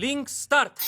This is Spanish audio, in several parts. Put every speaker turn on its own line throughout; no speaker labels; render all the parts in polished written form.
Link Start.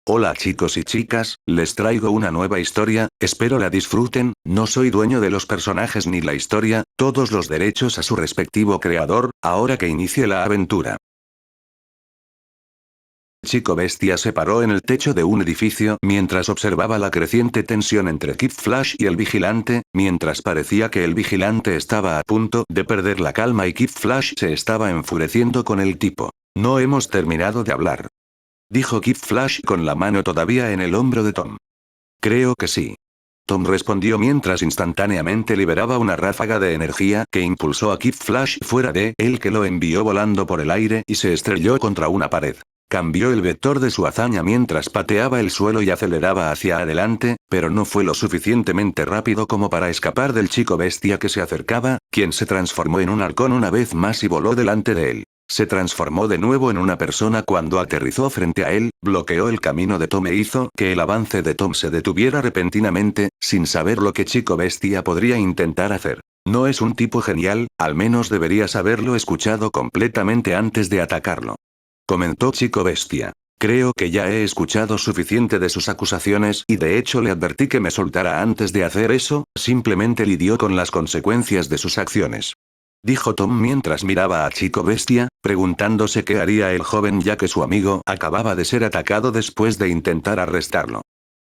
Hola chicos y chicas, les traigo una nueva historia, espero la disfruten, no soy dueño de los personajes ni la historia, todos los derechos a su respectivo creador, ahora que inicie la aventura. Chico Bestia se paró en el techo de un edificio mientras observaba la creciente tensión entre Kid Flash y el vigilante, mientras parecía que el vigilante estaba a punto de perder la calma y Kid Flash se estaba enfureciendo con el tipo. No hemos terminado de hablar, dijo Kid Flash con la mano todavía en el hombro de Tom. Creo que sí. Tom respondió mientras instantáneamente liberaba una ráfaga de energía que impulsó a Kid Flash fuera de él, que lo envió volando por el aire y se estrelló contra una pared. Cambió el vector de su hazaña mientras pateaba el suelo y aceleraba hacia adelante, pero no fue lo suficientemente rápido como para escapar del Chico Bestia que se acercaba, quien se transformó en un halcón una vez más y voló delante de él. Se transformó de nuevo en una persona cuando aterrizó frente a él, bloqueó el camino de Tom e hizo que el avance de Tom se detuviera repentinamente, sin saber lo que Chico Bestia podría intentar hacer. No es un tipo genial, al menos deberías haberlo escuchado completamente antes de atacarlo, comentó Chico Bestia. Creo que ya he escuchado suficiente de sus acusaciones y de hecho le advertí que me soltara antes de hacer eso, simplemente lidió con las consecuencias de sus acciones, dijo Tom mientras miraba a Chico Bestia, preguntándose qué haría el joven ya que su amigo acababa de ser atacado después de intentar arrestarlo.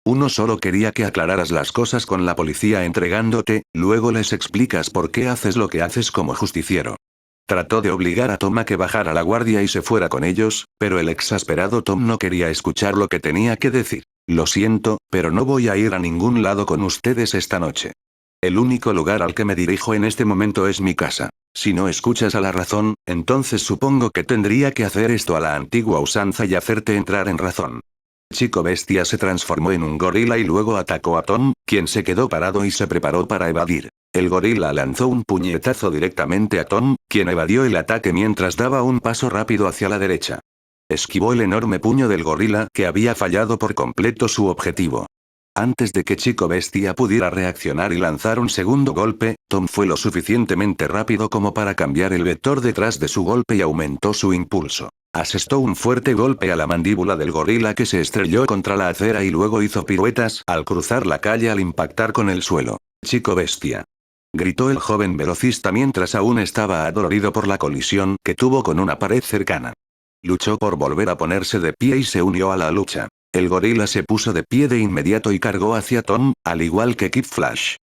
Uno solo quería que aclararas las cosas con la policía entregándote, luego les explicas por qué haces lo que haces como justiciero. Trató de obligar a Tom a que bajara la guardia y se fuera con ellos, pero el exasperado Tom no quería escuchar lo que tenía que decir. Lo siento, pero no voy a ir a ningún lado con ustedes esta noche. El único lugar al que me dirijo en este momento es mi casa. Si no escuchas a la razón, entonces supongo que tendría que hacer esto a la antigua usanza y hacerte entrar en razón. Chico Bestia se transformó en un gorila y luego atacó a Tom, quien se quedó parado y se preparó para evadir. El gorila lanzó un puñetazo directamente a Tom, quien evadió el ataque mientras daba un paso rápido hacia la derecha. Esquivó el enorme puño del gorila que había fallado por completo su objetivo. Antes de que Chico Bestia pudiera reaccionar y lanzar un segundo golpe, Tom fue lo suficientemente rápido como para cambiar el vector detrás de su golpe y aumentó su impulso. Asestó un fuerte golpe a la mandíbula del gorila que se estrelló contra la acera y luego hizo piruetas al cruzar la calle al impactar con el suelo. Chico Bestia, gritó el joven velocista mientras aún estaba adolorido por la colisión que tuvo con una pared cercana. Luchó por volver a ponerse de pie y se unió a la lucha. El gorila se puso de pie de inmediato y cargó hacia Tom, al igual que Kid Flash.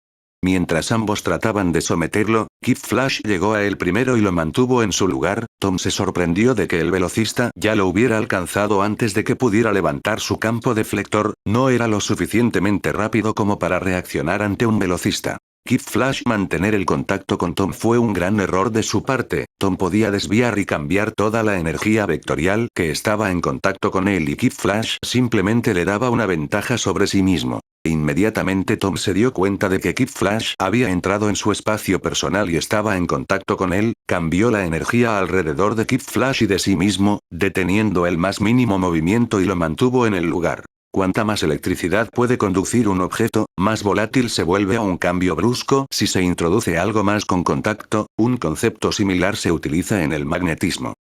Mientras ambos trataban de someterlo, Kid Flash llegó a él primero y lo mantuvo en su lugar. Tom se sorprendió de que el velocista ya lo hubiera alcanzado antes de que pudiera levantar su campo deflector, no era lo suficientemente rápido como para reaccionar ante un velocista. Kid Flash mantener el contacto con Tom fue un gran error de su parte. Tom podía desviar y cambiar toda la energía vectorial que estaba en contacto con él y Kid Flash simplemente le daba una ventaja sobre sí mismo. Inmediatamente Tom se dio cuenta de que Kid Flash había entrado en su espacio personal y estaba en contacto con él, cambió la energía alrededor de Kid Flash y de sí mismo, deteniendo el más mínimo movimiento y lo mantuvo en el lugar. Cuanta más electricidad puede conducir un objeto, más volátil se vuelve a un cambio brusco si se introduce algo más con contacto, un concepto similar se utiliza en el magnetismo.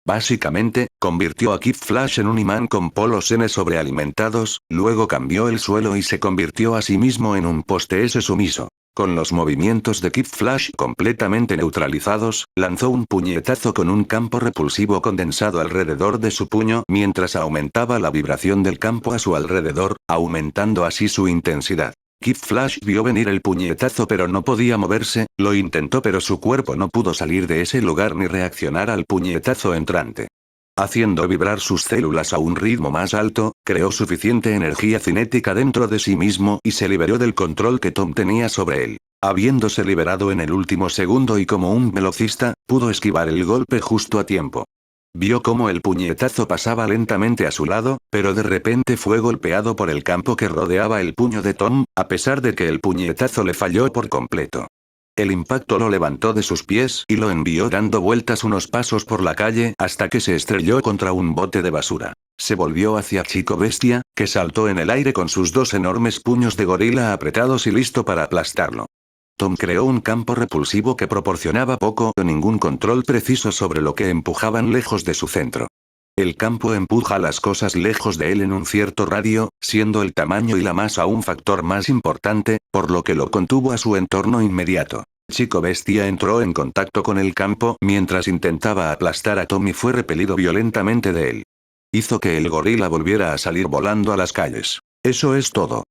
Básicamente, convirtió a Kid Flash en un imán con polos N sobrealimentados, luego cambió el suelo y se convirtió a sí mismo en un poste S sumiso. Con los movimientos de Kid Flash completamente neutralizados, lanzó un puñetazo con un campo repulsivo condensado alrededor de su puño mientras aumentaba la vibración del campo a su alrededor, aumentando así su intensidad. Kid Flash vio venir el puñetazo pero no podía moverse, lo intentó pero su cuerpo no pudo salir de ese lugar ni reaccionar al puñetazo entrante. Haciendo vibrar sus células a un ritmo más alto, creó suficiente energía cinética dentro de sí mismo y se liberó del control que Tom tenía sobre él. Habiéndose liberado en el último segundo y como un velocista, pudo esquivar el golpe justo a tiempo. Vio cómo el puñetazo pasaba lentamente a su lado, pero de repente fue golpeado por el campo que rodeaba el puño de Tom, a pesar de que el puñetazo le falló por completo. El impacto lo levantó de sus pies y lo envió dando vueltas unos pasos por la calle hasta que se estrelló contra un bote de basura. Se volvió hacia Chico Bestia, que saltó en el aire con sus dos enormes puños de gorila apretados y listo para aplastarlo. Tom creó un campo repulsivo que proporcionaba poco o ningún control preciso sobre lo que empujaban lejos de su centro. El campo empuja las cosas lejos de él en un cierto radio, siendo el tamaño y la masa un factor más importante, por lo que lo contuvo a su entorno inmediato. Chico Bestia entró en contacto con el campo mientras intentaba aplastar a Tom y fue repelido violentamente de él. Hizo que el gorila volviera a salir volando a las calles. Eso es todo,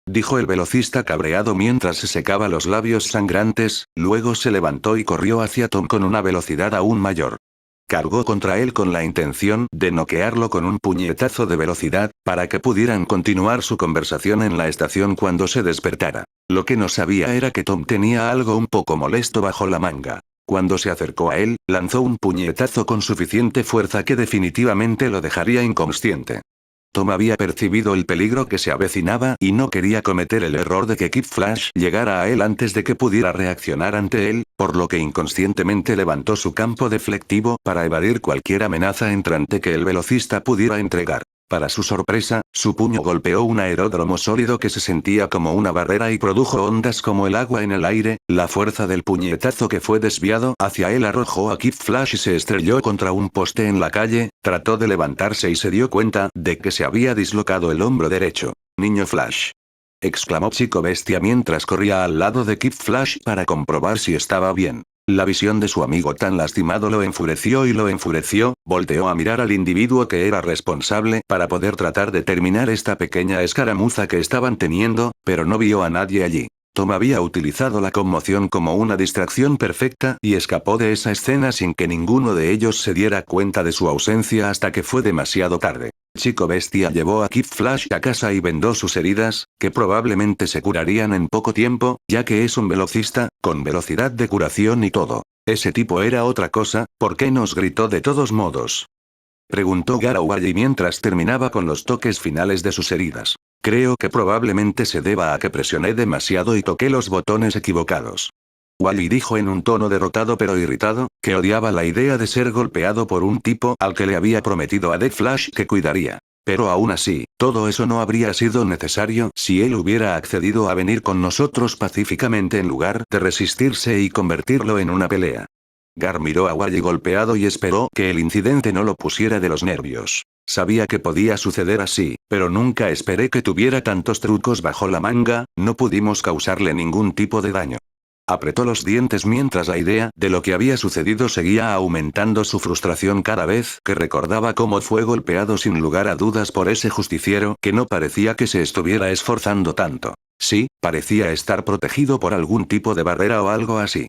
dijo el velocista cabreado mientras se secaba los labios sangrantes, luego se levantó y corrió hacia Tom con una velocidad aún mayor. Cargó contra él con la intención de noquearlo con un puñetazo de velocidad, para que pudieran continuar su conversación en la estación cuando se despertara. Lo que no sabía era que Tom tenía algo un poco molesto bajo la manga. Cuando se acercó a él, lanzó un puñetazo con suficiente fuerza que definitivamente lo dejaría inconsciente. Tom había percibido el peligro que se avecinaba y no quería cometer el error de que Kid Flash llegara a él antes de que pudiera reaccionar ante él, por lo que inconscientemente levantó su campo deflectivo para evadir cualquier amenaza entrante que el velocista pudiera entregar. Para su sorpresa, su puño golpeó un aeródromo sólido que se sentía como una barrera y produjo ondas como el agua en el aire. La fuerza del puñetazo que fue desviado hacia él arrojó a Kid Flash y se estrelló contra un poste en la calle. Trató de levantarse y se dio cuenta de que se había dislocado el hombro derecho. «Niño Flash», exclamó Chico Bestia mientras corría al lado de Kid Flash para comprobar si estaba bien. La visión de su amigo tan lastimado lo enfureció, volteó a mirar al individuo que era responsable para poder tratar de terminar esta pequeña escaramuza que estaban teniendo, pero no vio a nadie allí. Tom había utilizado la conmoción como una distracción perfecta y escapó de esa escena sin que ninguno de ellos se diera cuenta de su ausencia hasta que fue demasiado tarde. Chico Bestia llevó a Kid Flash a casa y vendó sus heridas, que probablemente se curarían en poco tiempo, ya que es un velocista, con velocidad de curación y todo. Ese tipo era otra cosa, ¿por qué nos gritó de todos modos?, preguntó Garaway mientras terminaba con los toques finales de sus heridas. Creo que probablemente se deba a que presioné demasiado y toqué los botones equivocados. Wally dijo en un tono derrotado pero irritado, que odiaba la idea de ser golpeado por un tipo al que le había prometido a The Flash que cuidaría. Pero aún así, todo eso no habría sido necesario si él hubiera accedido a venir con nosotros pacíficamente en lugar de resistirse y convertirlo en una pelea. Gar miró a Wally golpeado y esperó que el incidente no lo pusiera de los nervios. Sabía que podía suceder así, pero nunca esperé que tuviera tantos trucos bajo la manga. No pudimos causarle ningún tipo de daño. Apretó los dientes mientras la idea de lo que había sucedido seguía aumentando su frustración cada vez que recordaba cómo fue golpeado sin lugar a dudas por ese justiciero que no parecía que se estuviera esforzando tanto. Sí, parecía estar protegido por algún tipo de barrera o algo así.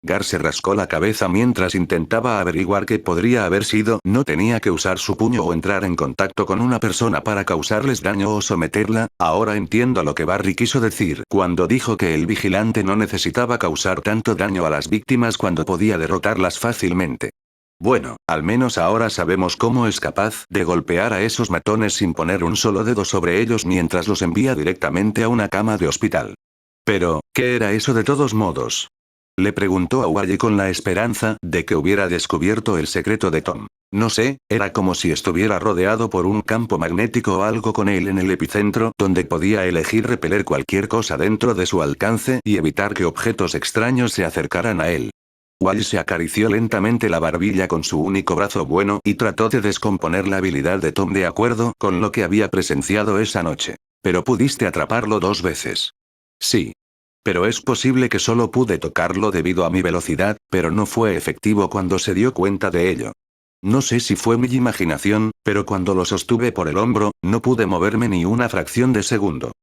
Gar se rascó la cabeza mientras intentaba averiguar qué podría haber sido. No tenía que usar su puño o entrar en contacto con una persona para causarles daño o someterla. Ahora entiendo lo que Barry quiso decir cuando dijo que el vigilante no necesitaba causar tanto daño a las víctimas cuando podía derrotarlas fácilmente. Bueno, al menos ahora sabemos cómo es capaz de golpear a esos matones sin poner un solo dedo sobre ellos mientras los envía directamente a una cama de hospital. Pero, ¿qué era eso de todos modos?, le preguntó a Wally con la esperanza de que hubiera descubierto el secreto de Tom. No sé, era como si estuviera rodeado por un campo magnético o algo con él en el epicentro donde podía elegir repeler cualquier cosa dentro de su alcance y evitar que objetos extraños se acercaran a él. Wally se acarició lentamente la barbilla con su único brazo bueno y trató de descomponer la habilidad de Tom de acuerdo con lo que había presenciado esa noche. Pero pudiste atraparlo 2 veces. Sí. Pero es posible que solo pude tocarlo debido a mi velocidad, pero no fue efectivo cuando se dio cuenta de ello. No sé si fue mi imaginación, pero cuando lo sostuve por el hombro, no pude moverme ni una fracción de segundo.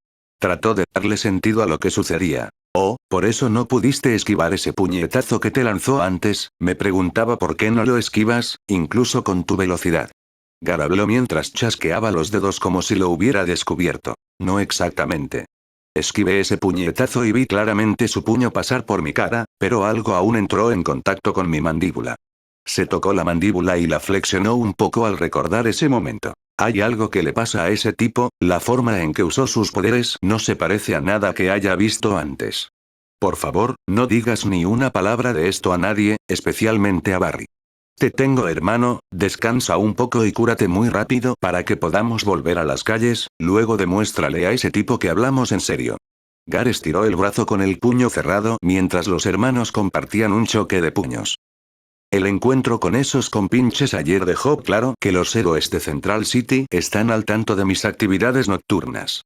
Trató de darle sentido a lo que sucedía. Oh, por eso no pudiste esquivar ese puñetazo que te lanzó antes. Me preguntaba por qué no lo esquivas, incluso con tu velocidad. Gar habló mientras chasqueaba los dedos como si lo hubiera descubierto. No exactamente. Esquivé ese puñetazo y vi claramente su puño pasar por mi cara, pero algo aún entró en contacto con mi mandíbula. Se tocó la mandíbula y la flexionó un poco al recordar ese momento. Hay algo que le pasa a ese tipo, la forma en que usó sus poderes no se parece a nada que haya visto antes. Por favor, no digas ni una palabra de esto a nadie, especialmente a Barry. Te tengo hermano, descansa un poco y cúrate muy rápido para que podamos volver a las calles, luego demuéstrale a ese tipo que hablamos en serio. Gar estiró el brazo con el puño cerrado mientras los hermanos compartían un choque de puños. El encuentro con esos compinches ayer dejó claro que los héroes de Central City están al tanto de mis actividades nocturnas.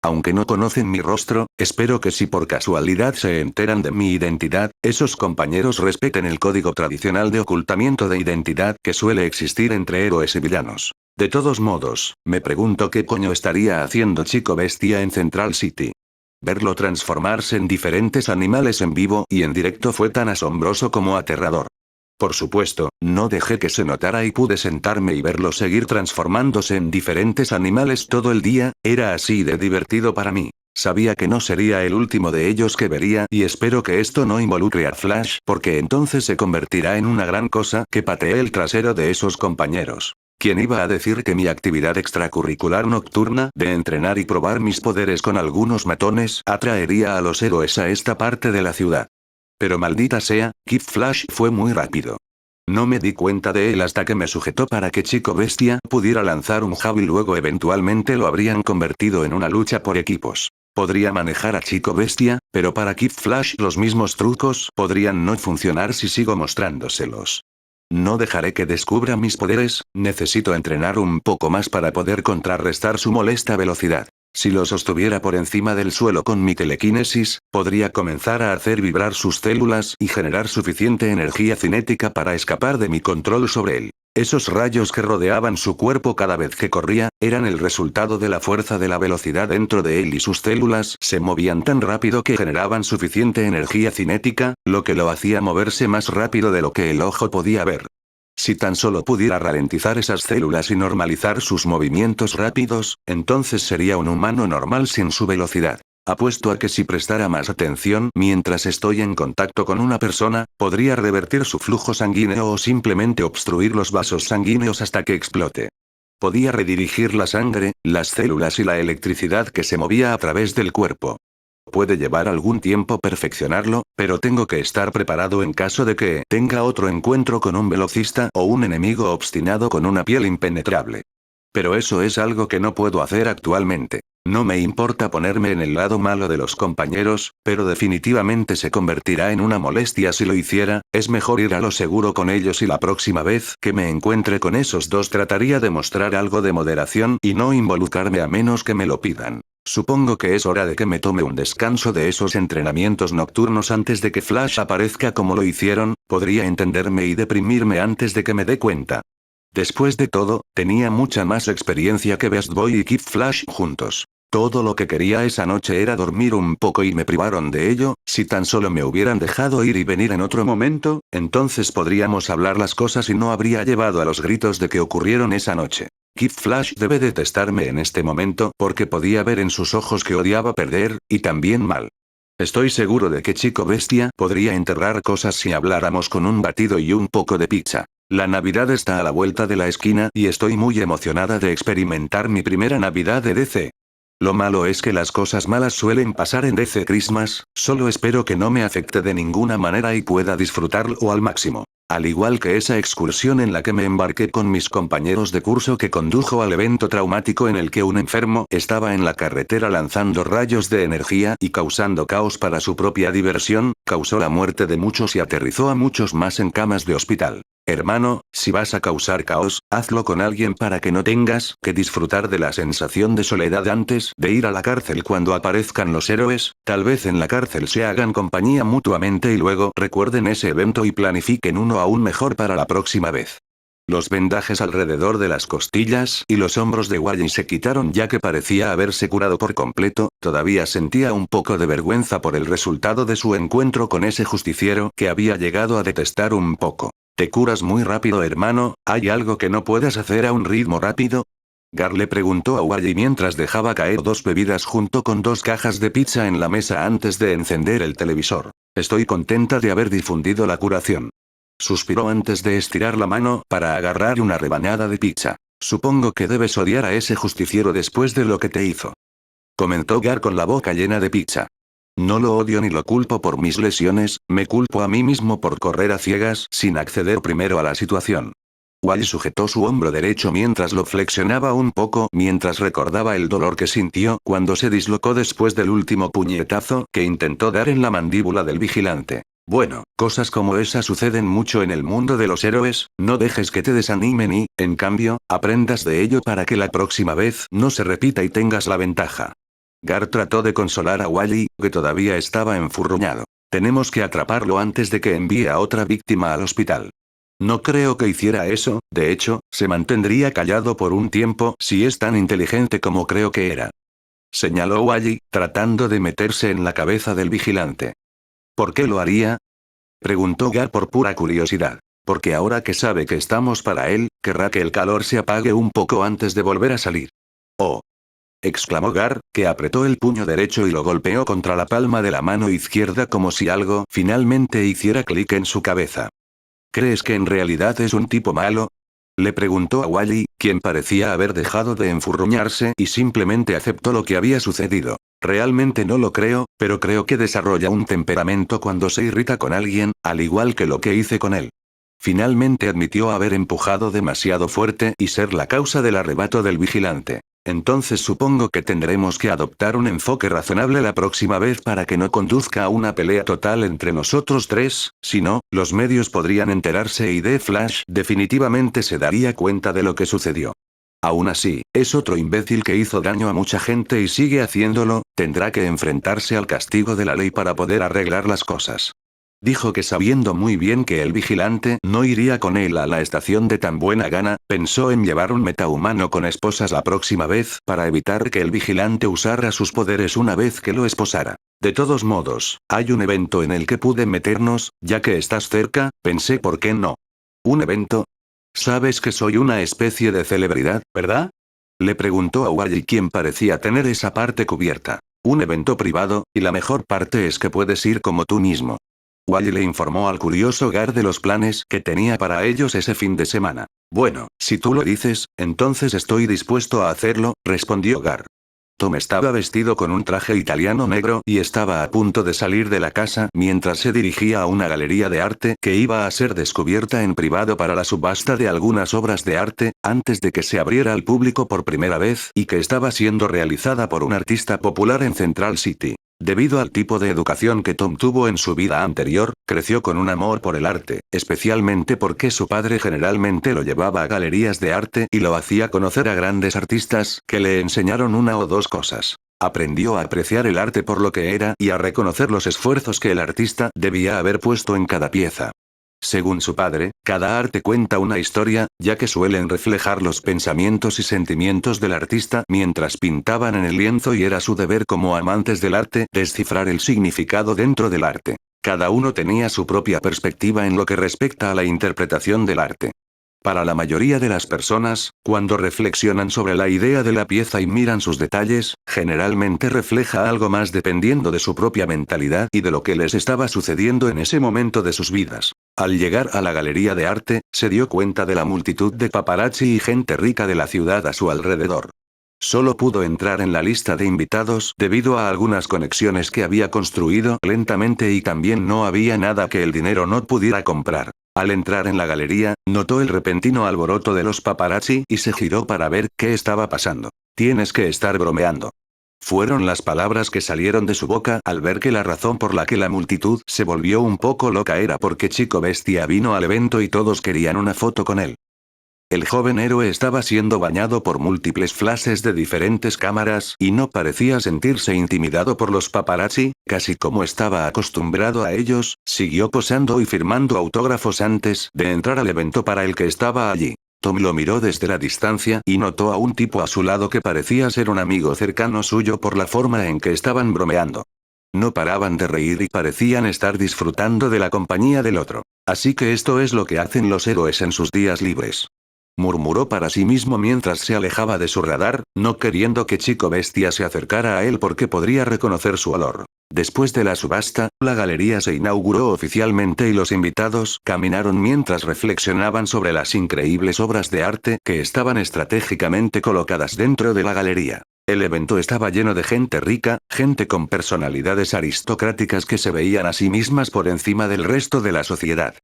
Aunque no conocen mi rostro, espero que si por casualidad se enteran de mi identidad, esos compañeros respeten el código tradicional de ocultamiento de identidad que suele existir entre héroes y villanos. De todos modos, me pregunto qué coño estaría haciendo Chico Bestia en Central City. Verlo transformarse en diferentes animales en vivo y en directo fue tan asombroso como aterrador. Por supuesto, no dejé que se notara y pude sentarme y verlo seguir transformándose en diferentes animales todo el día, era así de divertido para mí. Sabía que no sería el último de ellos que vería y espero que esto no involucre a Flash porque entonces se convertirá en una gran cosa que patee el trasero de esos compañeros. ¿Quién iba a decir que mi actividad extracurricular nocturna de entrenar y probar mis poderes con algunos matones atraería a los héroes a esta parte de la ciudad? Pero maldita sea, Kid Flash fue muy rápido. No me di cuenta de él hasta que me sujetó para que Chico Bestia pudiera lanzar un jab y luego eventualmente lo habrían convertido en una lucha por equipos. Podría manejar a Chico Bestia, pero para Kid Flash los mismos trucos podrían no funcionar si sigo mostrándoselos. No dejaré que descubra mis poderes, necesito entrenar un poco más para poder contrarrestar su molesta velocidad. Si lo sostuviera por encima del suelo con mi telequinesis, podría comenzar a hacer vibrar sus células y generar suficiente energía cinética para escapar de mi control sobre él. Esos rayos que rodeaban su cuerpo cada vez que corría, eran el resultado de la fuerza de la velocidad dentro de él y sus células se movían tan rápido que generaban suficiente energía cinética, lo que lo hacía moverse más rápido de lo que el ojo podía ver. Si tan solo pudiera ralentizar esas células y normalizar sus movimientos rápidos, entonces sería un humano normal sin su velocidad. Apuesto a que si prestara más atención mientras estoy en contacto con una persona, podría revertir su flujo sanguíneo o simplemente obstruir los vasos sanguíneos hasta que explote. Podía redirigir la sangre, las células y la electricidad que se movía a través del cuerpo. Puede llevar algún tiempo perfeccionarlo, pero tengo que estar preparado en caso de que tenga otro encuentro con un velocista o un enemigo obstinado con una piel impenetrable. Pero eso es algo que no puedo hacer actualmente. No me importa ponerme en el lado malo de los compañeros, pero definitivamente se convertirá en una molestia si lo hiciera, es mejor ir a lo seguro con ellos y la próxima vez que me encuentre con esos dos trataría de mostrar algo de moderación y no involucrarme a menos que me lo pidan. Supongo que es hora de que me tome un descanso de esos entrenamientos nocturnos antes de que Flash aparezca como lo hicieron, podría entenderme y deprimirme antes de que me dé cuenta. Después de todo, tenía mucha más experiencia que Beast Boy y Kid Flash juntos. Todo lo que quería esa noche era dormir un poco y me privaron de ello, si tan solo me hubieran dejado ir y venir en otro momento, entonces podríamos hablar las cosas y no habría llevado a los gritos de que ocurrieron esa noche. Kid Flash debe detestarme en este momento porque podía ver en sus ojos que odiaba perder, y también mal. Estoy seguro de que Chico Bestia podría enterrar cosas si habláramos con un batido y un poco de pizza. La Navidad está a la vuelta de la esquina y estoy muy emocionada de experimentar mi primera Navidad de DC. Lo malo es que las cosas malas suelen pasar en DC Christmas, solo espero que no me afecte de ninguna manera y pueda disfrutarlo al máximo. Al igual que esa excursión en la que me embarqué con mis compañeros de curso que condujo al evento traumático en el que un enfermo estaba en la carretera lanzando rayos de energía y causando caos para su propia diversión, causó la muerte de muchos y aterrizó a muchos más en camas de hospital. Hermano, si vas a causar caos, hazlo con alguien para que no tengas que disfrutar de la sensación de soledad antes de ir a la cárcel cuando aparezcan los héroes, tal vez en la cárcel se hagan compañía mutuamente y luego recuerden ese evento y planifiquen uno aún mejor para la próxima vez. Los vendajes alrededor de las costillas y los hombros de Wally se quitaron ya que parecía haberse curado por completo, todavía sentía un poco de vergüenza por el resultado de su encuentro con ese justiciero que había llegado a detestar un poco. Te curas muy rápido hermano, ¿hay algo que no puedas hacer a un ritmo rápido? Gar le preguntó a Wally mientras dejaba caer dos bebidas junto con dos cajas de pizza en la mesa antes de encender el televisor. Estoy contenta de haber difundido la curación. Suspiró antes de estirar la mano para agarrar una rebanada de pizza. Supongo que debes odiar a ese justiciero después de lo que te hizo. Comentó Gar con la boca llena de pizza. No lo odio ni lo culpo por mis lesiones, me culpo a mí mismo por correr a ciegas sin acceder primero a la situación. Wally sujetó su hombro derecho mientras lo flexionaba un poco mientras recordaba el dolor que sintió cuando se dislocó después del último puñetazo que intentó dar en la mandíbula del vigilante. Bueno, cosas como esa suceden mucho en el mundo de los héroes, no dejes que te desanimen y, en cambio, aprendas de ello para que la próxima vez no se repita y tengas la ventaja. Gar trató de consolar a Wally, que todavía estaba enfurruñado. Tenemos que atraparlo antes de que envíe a otra víctima al hospital. No creo que hiciera eso, de hecho, se mantendría callado por un tiempo si es tan inteligente como creo que era. Señaló Wally, tratando de meterse en la cabeza del vigilante. ¿Por qué lo haría? Preguntó Gar por pura curiosidad. Porque ahora que sabe que estamos para él, querrá que el calor se apague un poco antes de volver a salir. Oh, exclamó Gar, que apretó el puño derecho y lo golpeó contra la palma de la mano izquierda como si algo finalmente hiciera clic en su cabeza. ¿Crees que en realidad es un tipo malo? Le preguntó a Wally, quien parecía haber dejado de enfurruñarse y simplemente aceptó lo que había sucedido. Realmente no lo creo, pero creo que desarrolla un temperamento cuando se irrita con alguien, al igual que lo que hice con él. Finalmente admitió haber empujado demasiado fuerte y ser la causa del arrebato del vigilante. Entonces supongo que tendremos que adoptar un enfoque razonable la próxima vez para que no conduzca a una pelea total entre nosotros tres, si no, los medios podrían enterarse y The Flash definitivamente se daría cuenta de lo que sucedió. Aún así, es otro imbécil que hizo daño a mucha gente y sigue haciéndolo, tendrá que enfrentarse al castigo de la ley para poder arreglar las cosas. Dijo que sabiendo muy bien que el vigilante no iría con él a la estación de tan buena gana, pensó en llevar un metahumano con esposas la próxima vez para evitar que el vigilante usara sus poderes una vez que lo esposara. De todos modos, hay un evento en el que pude meternos, ya que estás cerca, pensé por qué no. ¿Un evento? Sabes que soy una especie de celebridad, ¿verdad? Le preguntó a Wally, quien parecía tener esa parte cubierta. Un evento privado, y la mejor parte es que puedes ir como tú mismo. Wally le informó al curioso Gar de los planes que tenía para ellos ese fin de semana. Bueno, si tú lo dices, entonces estoy dispuesto a hacerlo, respondió Gar. Tom estaba vestido con un traje italiano negro y estaba a punto de salir de la casa mientras se dirigía a una galería de arte que iba a ser descubierta en privado para la subasta de algunas obras de arte, antes de que se abriera al público por primera vez y que estaba siendo realizada por un artista popular en Central City. Debido al tipo de educación que Tom tuvo en su vida anterior, creció con un amor por el arte, especialmente porque su padre generalmente lo llevaba a galerías de arte y lo hacía conocer a grandes artistas que le enseñaron una o dos cosas. Aprendió a apreciar el arte por lo que era y a reconocer los esfuerzos que el artista debía haber puesto en cada pieza. Según su padre, cada arte cuenta una historia, ya que suelen reflejar los pensamientos y sentimientos del artista mientras pintaban en el lienzo y era su deber como amantes del arte descifrar el significado dentro del arte. Cada uno tenía su propia perspectiva en lo que respecta a la interpretación del arte. Para la mayoría de las personas, cuando reflexionan sobre la idea de la pieza y miran sus detalles, generalmente refleja algo más dependiendo de su propia mentalidad y de lo que les estaba sucediendo en ese momento de sus vidas. Al llegar a la galería de arte, se dio cuenta de la multitud de paparazzi y gente rica de la ciudad a su alrededor. Solo pudo entrar en la lista de invitados debido a algunas conexiones que había construido lentamente y también no había nada que el dinero no pudiera comprar. Al entrar en la galería, notó el repentino alboroto de los paparazzi y se giró para ver qué estaba pasando. Tienes que estar bromeando. Fueron las palabras que salieron de su boca al ver que la razón por la que la multitud se volvió un poco loca era porque Chico Bestia vino al evento y todos querían una foto con él. El joven héroe estaba siendo bañado por múltiples flashes de diferentes cámaras y no parecía sentirse intimidado por los paparazzi, casi como estaba acostumbrado a ellos, siguió posando y firmando autógrafos antes de entrar al evento para el que estaba allí. Tom lo miró desde la distancia y notó a un tipo a su lado que parecía ser un amigo cercano suyo por la forma en que estaban bromeando. No paraban de reír y parecían estar disfrutando de la compañía del otro. Así que esto es lo que hacen los héroes en sus días libres. Murmuró para sí mismo mientras se alejaba de su radar, no queriendo que Chico Bestia se acercara a él porque podría reconocer su olor. Después de la subasta, la galería se inauguró oficialmente y los invitados caminaron mientras reflexionaban sobre las increíbles obras de arte que estaban estratégicamente colocadas dentro de la galería. El evento estaba lleno de gente rica, gente con personalidades aristocráticas que se veían a sí mismas por encima del resto de la sociedad.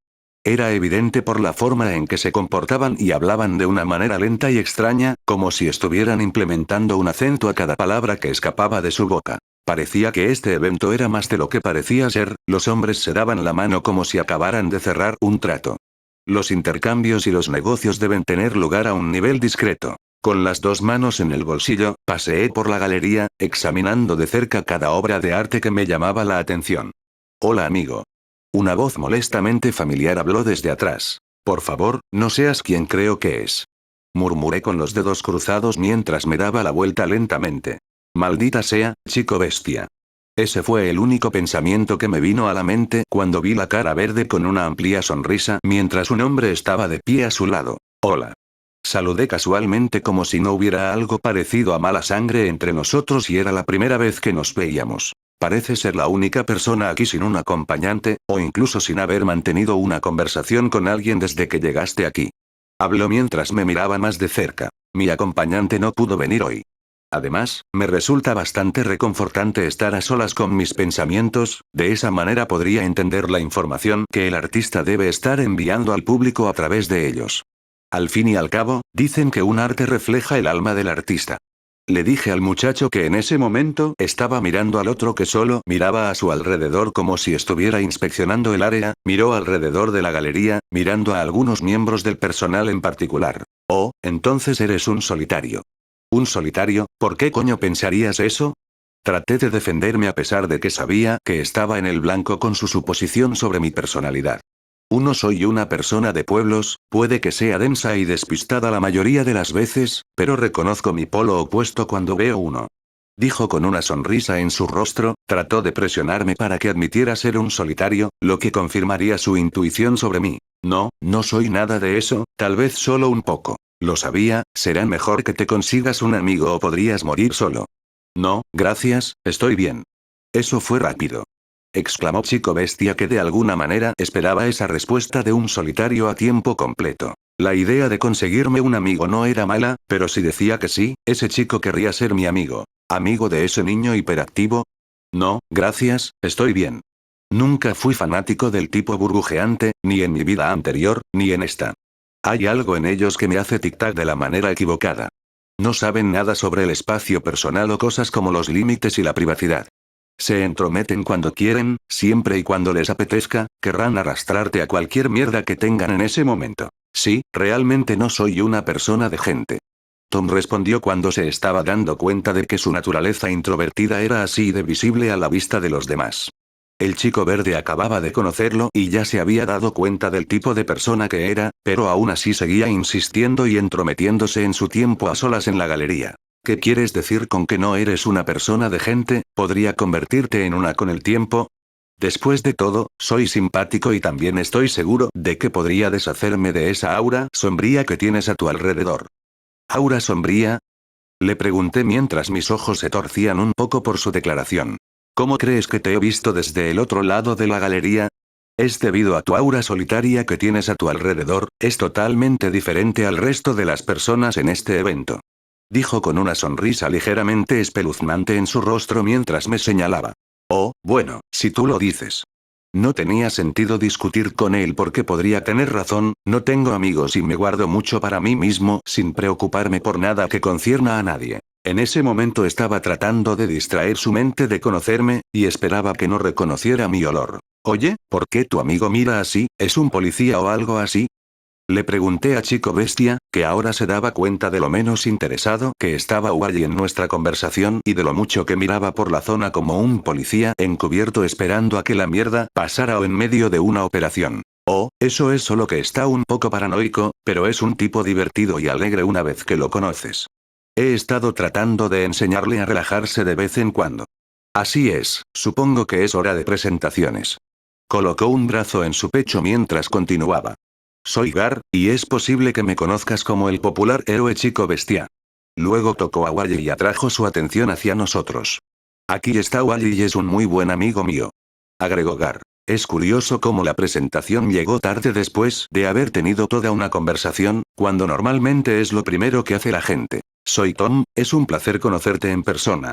Era evidente por la forma en que se comportaban y hablaban de una manera lenta y extraña, como si estuvieran implementando un acento a cada palabra que escapaba de su boca. Parecía que este evento era más de lo que parecía ser, los hombres se daban la mano como si acabaran de cerrar un trato. Los intercambios y los negocios deben tener lugar a un nivel discreto. Con las dos manos en el bolsillo, paseé por la galería, examinando de cerca cada obra de arte que me llamaba la atención. Hola amigo. Una voz molestamente familiar habló desde atrás. Por favor, no seas quien creo que es. Murmuré con los dedos cruzados mientras me daba la vuelta lentamente. Maldita sea, chico bestia. Ese fue el único pensamiento que me vino a la mente cuando vi la cara verde con una amplia sonrisa mientras un hombre estaba de pie a su lado. Hola. Saludé casualmente como si no hubiera algo parecido a mala sangre entre nosotros y era la primera vez que nos veíamos. Parece ser la única persona aquí sin un acompañante, o incluso sin haber mantenido una conversación con alguien desde que llegaste aquí. Habló mientras me miraba más de cerca. Mi acompañante no pudo venir hoy. Además, me resulta bastante reconfortante estar a solas con mis pensamientos, de esa manera podría entender la información que el artista debe estar enviando al público a través de ellos. Al fin y al cabo, dicen que un arte refleja el alma del artista. Le dije al muchacho que en ese momento estaba mirando al otro que solo miraba a su alrededor como si estuviera inspeccionando el área, miró alrededor de la galería, mirando a algunos miembros del personal en particular. Oh, entonces eres un solitario. ¿Un solitario? ¿Por qué coño pensarías eso? Traté de defenderme a pesar de que sabía que estaba en el blanco con su suposición sobre mi personalidad. Soy una persona de pueblos, puede que sea densa y despistada la mayoría de las veces, pero reconozco mi polo opuesto cuando veo uno. Dijo con una sonrisa en su rostro, trató de presionarme para que admitiera ser un solitario, lo que confirmaría su intuición sobre mí. No, no soy nada de eso, tal vez solo un poco. Lo sabía, será mejor que te consigas un amigo o podrías morir solo. No, gracias, estoy bien. Eso fue rápido. Exclamó chico bestia que de alguna manera esperaba esa respuesta de un solitario a tiempo completo. La idea de conseguirme un amigo no era mala, pero si decía que sí, ese chico querría ser mi amigo. ¿Amigo de ese niño hiperactivo? No, gracias, estoy bien. Nunca fui fanático del tipo burbujeante, ni en mi vida anterior, ni en esta. Hay algo en ellos que me hace tic-tac de la manera equivocada. No saben nada sobre el espacio personal o cosas como los límites y la privacidad. Se entrometen cuando quieren, siempre y cuando les apetezca, querrán arrastrarte a cualquier mierda que tengan en ese momento. Sí, realmente no soy una persona de gente. Tom respondió cuando se estaba dando cuenta de que su naturaleza introvertida era así de visible a la vista de los demás. El chico verde acababa de conocerlo y ya se había dado cuenta del tipo de persona que era, pero aún así seguía insistiendo y entrometiéndose en su tiempo a solas en la galería. ¿Qué quieres decir con que no eres una persona de gente? ¿Podría convertirte en una con el tiempo? Después de todo, soy simpático y también estoy seguro de que podría deshacerme de esa aura sombría que tienes a tu alrededor. ¿Aura sombría? Le pregunté mientras mis ojos se torcían un poco por su declaración. ¿Cómo crees que te he visto desde el otro lado de la galería? Es debido a tu aura solitaria que tienes a tu alrededor, es totalmente diferente al resto de las personas en este evento. Dijo con una sonrisa ligeramente espeluznante en su rostro mientras me señalaba. Oh, bueno, si tú lo dices. No tenía sentido discutir con él porque podría tener razón, no tengo amigos y me guardo mucho para mí mismo sin preocuparme por nada que concierna a nadie. En ese momento estaba tratando de distraer su mente de conocerme, y esperaba que no reconociera mi olor. Oye, ¿por qué tu amigo mira así? ¿Es un policía o algo así? Le pregunté a chico bestia, que ahora se daba cuenta de lo menos interesado que estaba Wally en nuestra conversación y de lo mucho que miraba por la zona como un policía encubierto esperando a que la mierda pasara o en medio de una operación. Oh, eso es solo que está un poco paranoico, pero es un tipo divertido y alegre una vez que lo conoces. He estado tratando de enseñarle a relajarse de vez en cuando. Así es, supongo que es hora de presentaciones. Colocó un brazo en su pecho mientras continuaba. Soy Gar, y es posible que me conozcas como el popular héroe chico bestia. Luego tocó a Wally y atrajo su atención hacia nosotros. Aquí está Wally y es un muy buen amigo mío. Agregó Gar. Es curioso cómo la presentación llegó tarde después de haber tenido toda una conversación, cuando normalmente es lo primero que hace la gente. Soy Tom, es un placer conocerte en persona.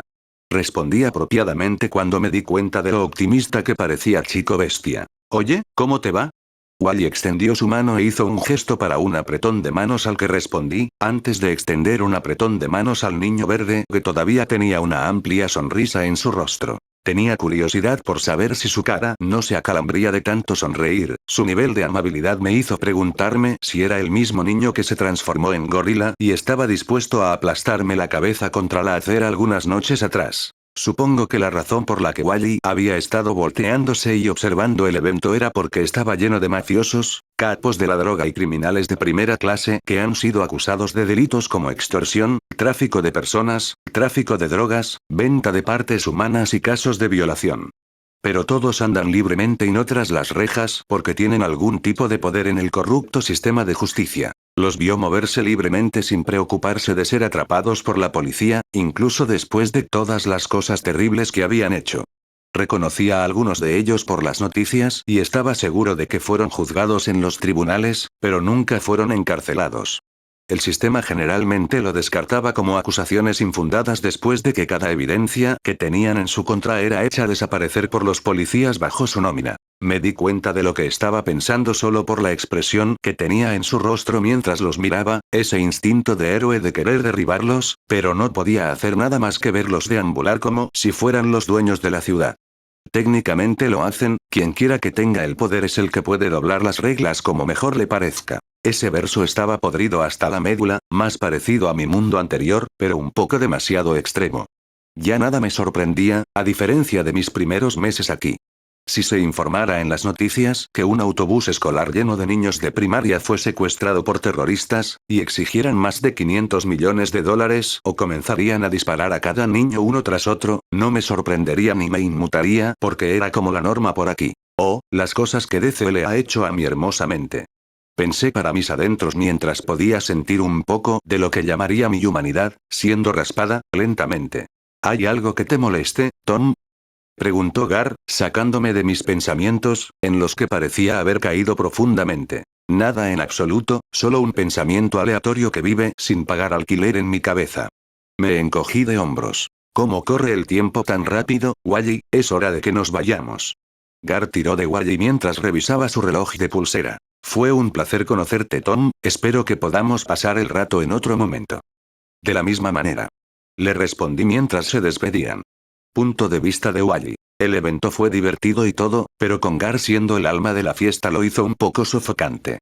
Respondí apropiadamente cuando me di cuenta de lo optimista que parecía Chico Bestia. Oye, ¿cómo te va? Wally extendió su mano e hizo un gesto para un apretón de manos al que respondí, antes de extender un apretón de manos al niño verde que todavía tenía una amplia sonrisa en su rostro. Tenía curiosidad por saber si su cara no se acalambría de tanto sonreír. Su nivel de amabilidad me hizo preguntarme si era el mismo niño que se transformó en gorila y estaba dispuesto a aplastarme la cabeza contra la acera algunas noches atrás. Supongo que la razón por la que Wally había estado volteándose y observando el evento era porque estaba lleno de mafiosos, capos de la droga y criminales de primera clase que han sido acusados de delitos como extorsión, tráfico de personas, tráfico de drogas, venta de partes humanas y casos de violación. Pero todos andan libremente y no tras las rejas porque tienen algún tipo de poder en el corrupto sistema de justicia. Los vio moverse libremente sin preocuparse de ser atrapados por la policía, incluso después de todas las cosas terribles que habían hecho. Reconocía a algunos de ellos por las noticias y estaba seguro de que fueron juzgados en los tribunales, pero nunca fueron encarcelados. El sistema generalmente lo descartaba como acusaciones infundadas después de que cada evidencia que tenían en su contra era hecha desaparecer por los policías bajo su nómina. Me di cuenta de lo que estaba pensando solo por la expresión que tenía en su rostro mientras los miraba, ese instinto de héroe de querer derribarlos, pero no podía hacer nada más que verlos deambular como si fueran los dueños de la ciudad. Técnicamente lo hacen, quien quiera que tenga el poder es el que puede doblar las reglas como mejor le parezca. Ese verso estaba podrido hasta la médula, más parecido a mi mundo anterior, pero un poco demasiado extremo. Ya nada me sorprendía, a diferencia de mis primeros meses aquí. Si se informara en las noticias que un autobús escolar lleno de niños de primaria fue secuestrado por terroristas, y exigieran más de $500 millones o comenzarían a disparar a cada niño uno tras otro, no me sorprendería ni me inmutaría porque era como la norma por aquí. Oh, las cosas que DC le ha hecho a mi hermosa mente. Pensé para mis adentros mientras podía sentir un poco de lo que llamaría mi humanidad, siendo raspada, lentamente. ¿Hay algo que te moleste, Tom? Preguntó Gar, sacándome de mis pensamientos, en los que parecía haber caído profundamente. Nada en absoluto, solo un pensamiento aleatorio que vive sin pagar alquiler en mi cabeza. Me encogí de hombros. ¿Cómo corre el tiempo tan rápido, Wally? Es hora de que nos vayamos. Gar tiró de Wally mientras revisaba su reloj de pulsera. Fue un placer conocerte, Tom, espero que podamos pasar el rato en otro momento. De la misma manera. Le respondí mientras se despedían. Punto de vista de Wally. El evento fue divertido y todo, pero con Gar siendo el alma de la fiesta lo hizo un poco sofocante.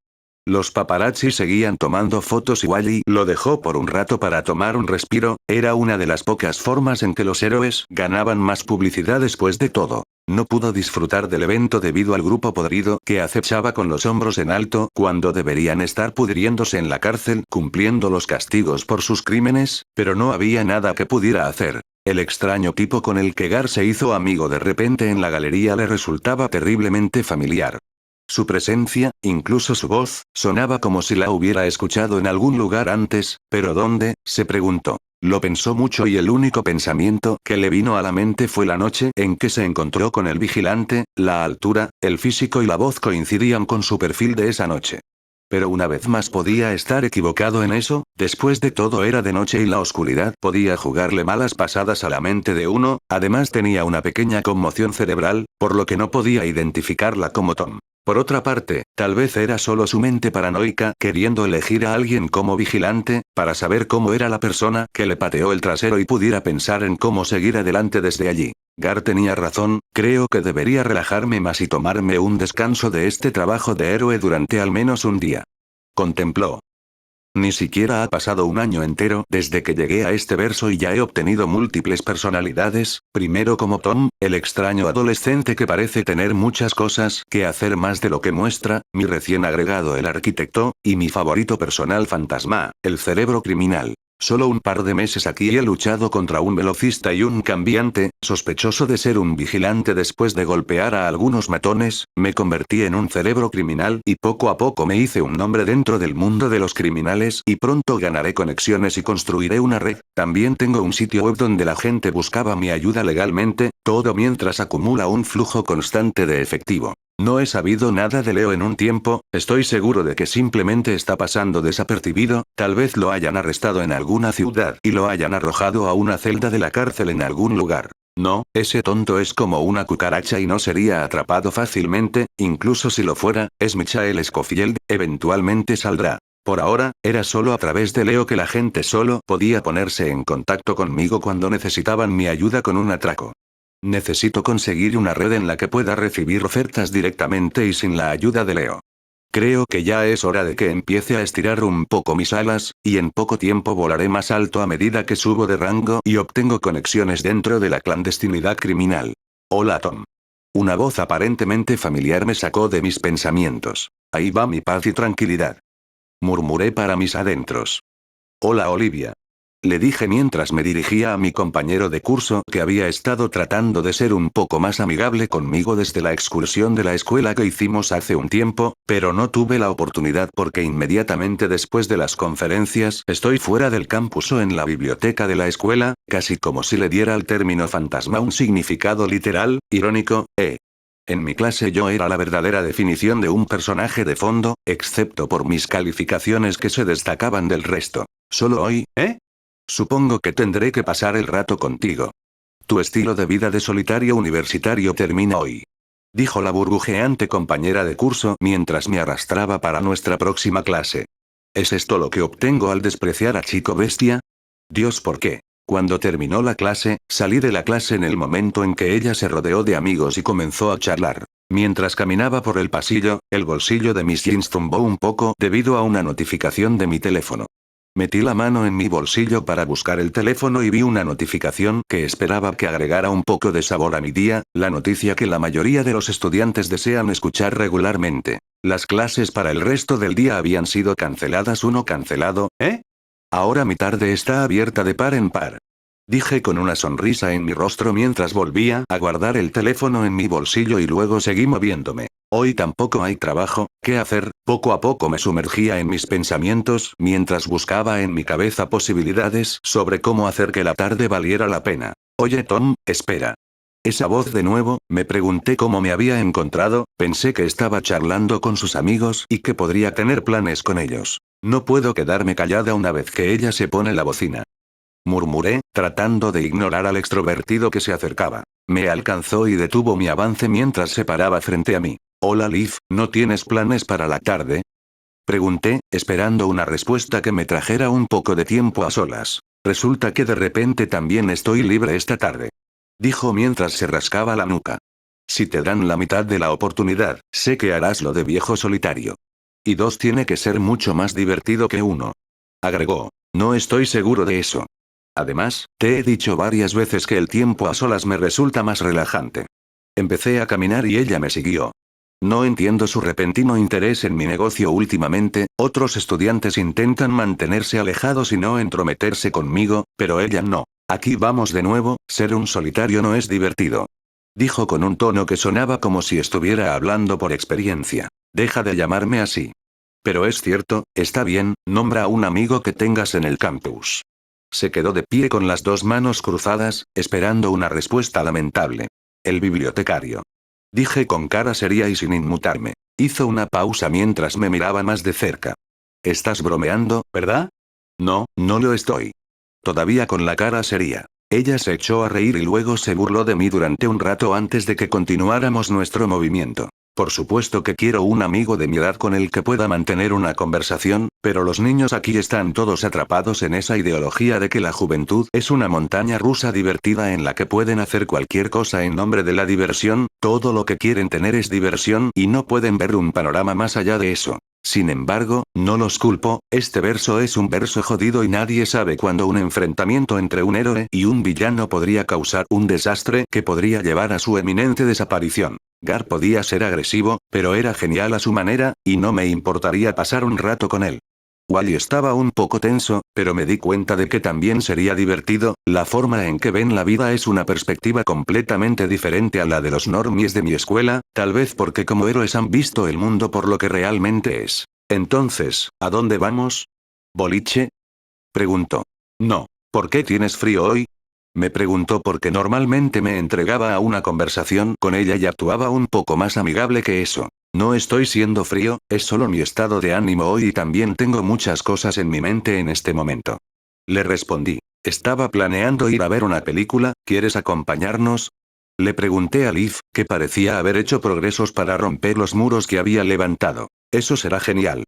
Los paparazzi seguían tomando fotos y Wally lo dejó por un rato para tomar un respiro, era una de las pocas formas en que los héroes ganaban más publicidad después de todo. No pudo disfrutar del evento debido al grupo podrido que acechaba con los hombros en alto cuando deberían estar pudriéndose en la cárcel cumpliendo los castigos por sus crímenes, pero no había nada que pudiera hacer. El extraño tipo con el que Gar se hizo amigo de repente en la galería le resultaba terriblemente familiar. Su presencia, incluso su voz, sonaba como si la hubiera escuchado en algún lugar antes, ¿pero dónde?, se preguntó. Lo pensó mucho y el único pensamiento que le vino a la mente fue la noche en que se encontró con el vigilante, la altura, el físico y la voz coincidían con su perfil de esa noche. Pero una vez más podía estar equivocado en eso, después de todo era de noche y la oscuridad podía jugarle malas pasadas a la mente de uno, además tenía una pequeña conmoción cerebral, por lo que no podía identificarla como Tom. Por otra parte, tal vez era solo su mente paranoica queriendo elegir a alguien como vigilante, para saber cómo era la persona que le pateó el trasero y pudiera pensar en cómo seguir adelante desde allí. Gar tenía razón, creo que debería relajarme más y tomarme un descanso de este trabajo de héroe durante al menos un día. Contempló. Ni siquiera ha pasado un año entero desde que llegué a este verso y ya he obtenido múltiples personalidades, primero como Tom, el extraño adolescente que parece tener muchas cosas que hacer más de lo que muestra, mi recién agregado el arquitecto, y mi favorito personal fantasma, el cerebro criminal. Solo un par de meses aquí he luchado contra un velocista y un cambiante, sospechoso de ser un vigilante después de golpear a algunos matones, me convertí en un cerebro criminal y poco a poco me hice un nombre dentro del mundo de los criminales y pronto ganaré conexiones y construiré una red, también tengo un sitio web donde la gente buscaba mi ayuda legalmente, todo mientras acumula un flujo constante de efectivo. No he sabido nada de Leo en un tiempo, estoy seguro de que simplemente está pasando desapercibido, tal vez lo hayan arrestado en alguna ciudad y lo hayan arrojado a una celda de la cárcel en algún lugar. No, ese tonto es como una cucaracha y no sería atrapado fácilmente, incluso si lo fuera, es Michael Scofield, eventualmente saldrá. Por ahora, era solo a través de Leo que la gente solo podía ponerse en contacto conmigo cuando necesitaban mi ayuda con un atraco. Necesito conseguir una red en la que pueda recibir ofertas directamente y sin la ayuda de Leo. Creo que ya es hora de que empiece a estirar un poco mis alas, y en poco tiempo volaré más alto a medida que subo de rango y obtengo conexiones dentro de la clandestinidad criminal. Hola Tom. Una voz aparentemente familiar me sacó de mis pensamientos. Ahí va mi paz y tranquilidad. Murmuré para mis adentros. Hola Olivia. Le dije mientras me dirigía a mi compañero de curso que había estado tratando de ser un poco más amigable conmigo desde la excursión de la escuela que hicimos hace un tiempo, pero no tuve la oportunidad porque inmediatamente después de las conferencias estoy fuera del campus o en la biblioteca de la escuela, casi como si le diera al término fantasma un significado literal, irónico, En mi clase yo era la verdadera definición de un personaje de fondo, excepto por mis calificaciones que se destacaban del resto. Solo hoy, Supongo que tendré que pasar el rato contigo. Tu estilo de vida de solitario universitario termina hoy. Dijo la burbujeante compañera de curso mientras me arrastraba para nuestra próxima clase. ¿Es esto lo que obtengo al despreciar a Chico Bestia? Dios, ¿por qué? Cuando terminó la clase, salí de la clase en el momento en que ella se rodeó de amigos y comenzó a charlar. Mientras caminaba por el pasillo, el bolsillo de mis jeans zumbó un poco debido a una notificación de mi teléfono. Metí la mano en mi bolsillo para buscar el teléfono y vi una notificación que esperaba que agregara un poco de sabor a mi día, la noticia que la mayoría de los estudiantes desean escuchar regularmente. Las clases para el resto del día habían sido canceladas. Uno cancelado, ¿eh? Ahora mi tarde está abierta de par en par. Dije con una sonrisa en mi rostro mientras volvía a guardar el teléfono en mi bolsillo y luego seguí moviéndome. Hoy tampoco hay trabajo, ¿qué hacer? Poco a poco me sumergía en mis pensamientos mientras buscaba en mi cabeza posibilidades sobre cómo hacer que la tarde valiera la pena. Oye Tom, espera. Esa voz de nuevo, me pregunté cómo me había encontrado, pensé que estaba charlando con sus amigos y que podría tener planes con ellos. No puedo quedarme callada una vez que ella se pone la bocina. Murmuré, tratando de ignorar al extrovertido que se acercaba. Me alcanzó y detuvo mi avance mientras se paraba frente a mí. Hola Liv, ¿no tienes planes para la tarde? Pregunté, esperando una respuesta que me trajera un poco de tiempo a solas. Resulta que de repente también estoy libre esta tarde. Dijo mientras se rascaba la nuca. Si te dan la mitad de la oportunidad, sé que harás lo de viejo solitario. Y dos tiene que ser mucho más divertido que uno. Agregó. No estoy seguro de eso. Además, te he dicho varias veces que el tiempo a solas me resulta más relajante. Empecé a caminar y ella me siguió. No entiendo su repentino interés en mi negocio últimamente, otros estudiantes intentan mantenerse alejados y no entrometerse conmigo, pero ella no. Aquí vamos de nuevo, ser un solitario no es divertido. Dijo con un tono que sonaba como si estuviera hablando por experiencia. Deja de llamarme así. Pero es cierto, está bien, nombra a un amigo que tengas en el campus. Se quedó de pie con las dos manos cruzadas, esperando una respuesta lamentable. El bibliotecario. Dije con cara seria y sin inmutarme. Hizo una pausa mientras me miraba más de cerca. Estás bromeando, ¿verdad? No, no lo estoy. Todavía con la cara seria. Ella se echó a reír y luego se burló de mí durante un rato antes de que continuáramos nuestro movimiento. Por supuesto que quiero un amigo de mi edad con el que pueda mantener una conversación, pero los niños aquí están todos atrapados en esa ideología de que la juventud es una montaña rusa divertida en la que pueden hacer cualquier cosa en nombre de la diversión, todo lo que quieren tener es diversión y no pueden ver un panorama más allá de eso. Sin embargo, no los culpo, este verso es un verso jodido y nadie sabe cuándo un enfrentamiento entre un héroe y un villano podría causar un desastre que podría llevar a su eminente desaparición. Gar podía ser agresivo, pero era genial a su manera, y no me importaría pasar un rato con él. Wally estaba un poco tenso, pero me di cuenta de que también sería divertido, la forma en que ven la vida es una perspectiva completamente diferente a la de los normies de mi escuela, tal vez porque como héroes han visto el mundo por lo que realmente es. Entonces, ¿a dónde vamos? ¿Boliche? Preguntó. No. ¿Por qué tienes frío hoy? Me preguntó por qué normalmente me entregaba a una conversación con ella y actuaba un poco más amigable que eso. No estoy siendo frío, es solo mi estado de ánimo hoy y también tengo muchas cosas en mi mente en este momento. Le respondí. Estaba planeando ir a ver una película, ¿quieres acompañarnos? Le pregunté a Liv, que parecía haber hecho progresos para romper los muros que había levantado. Eso será genial.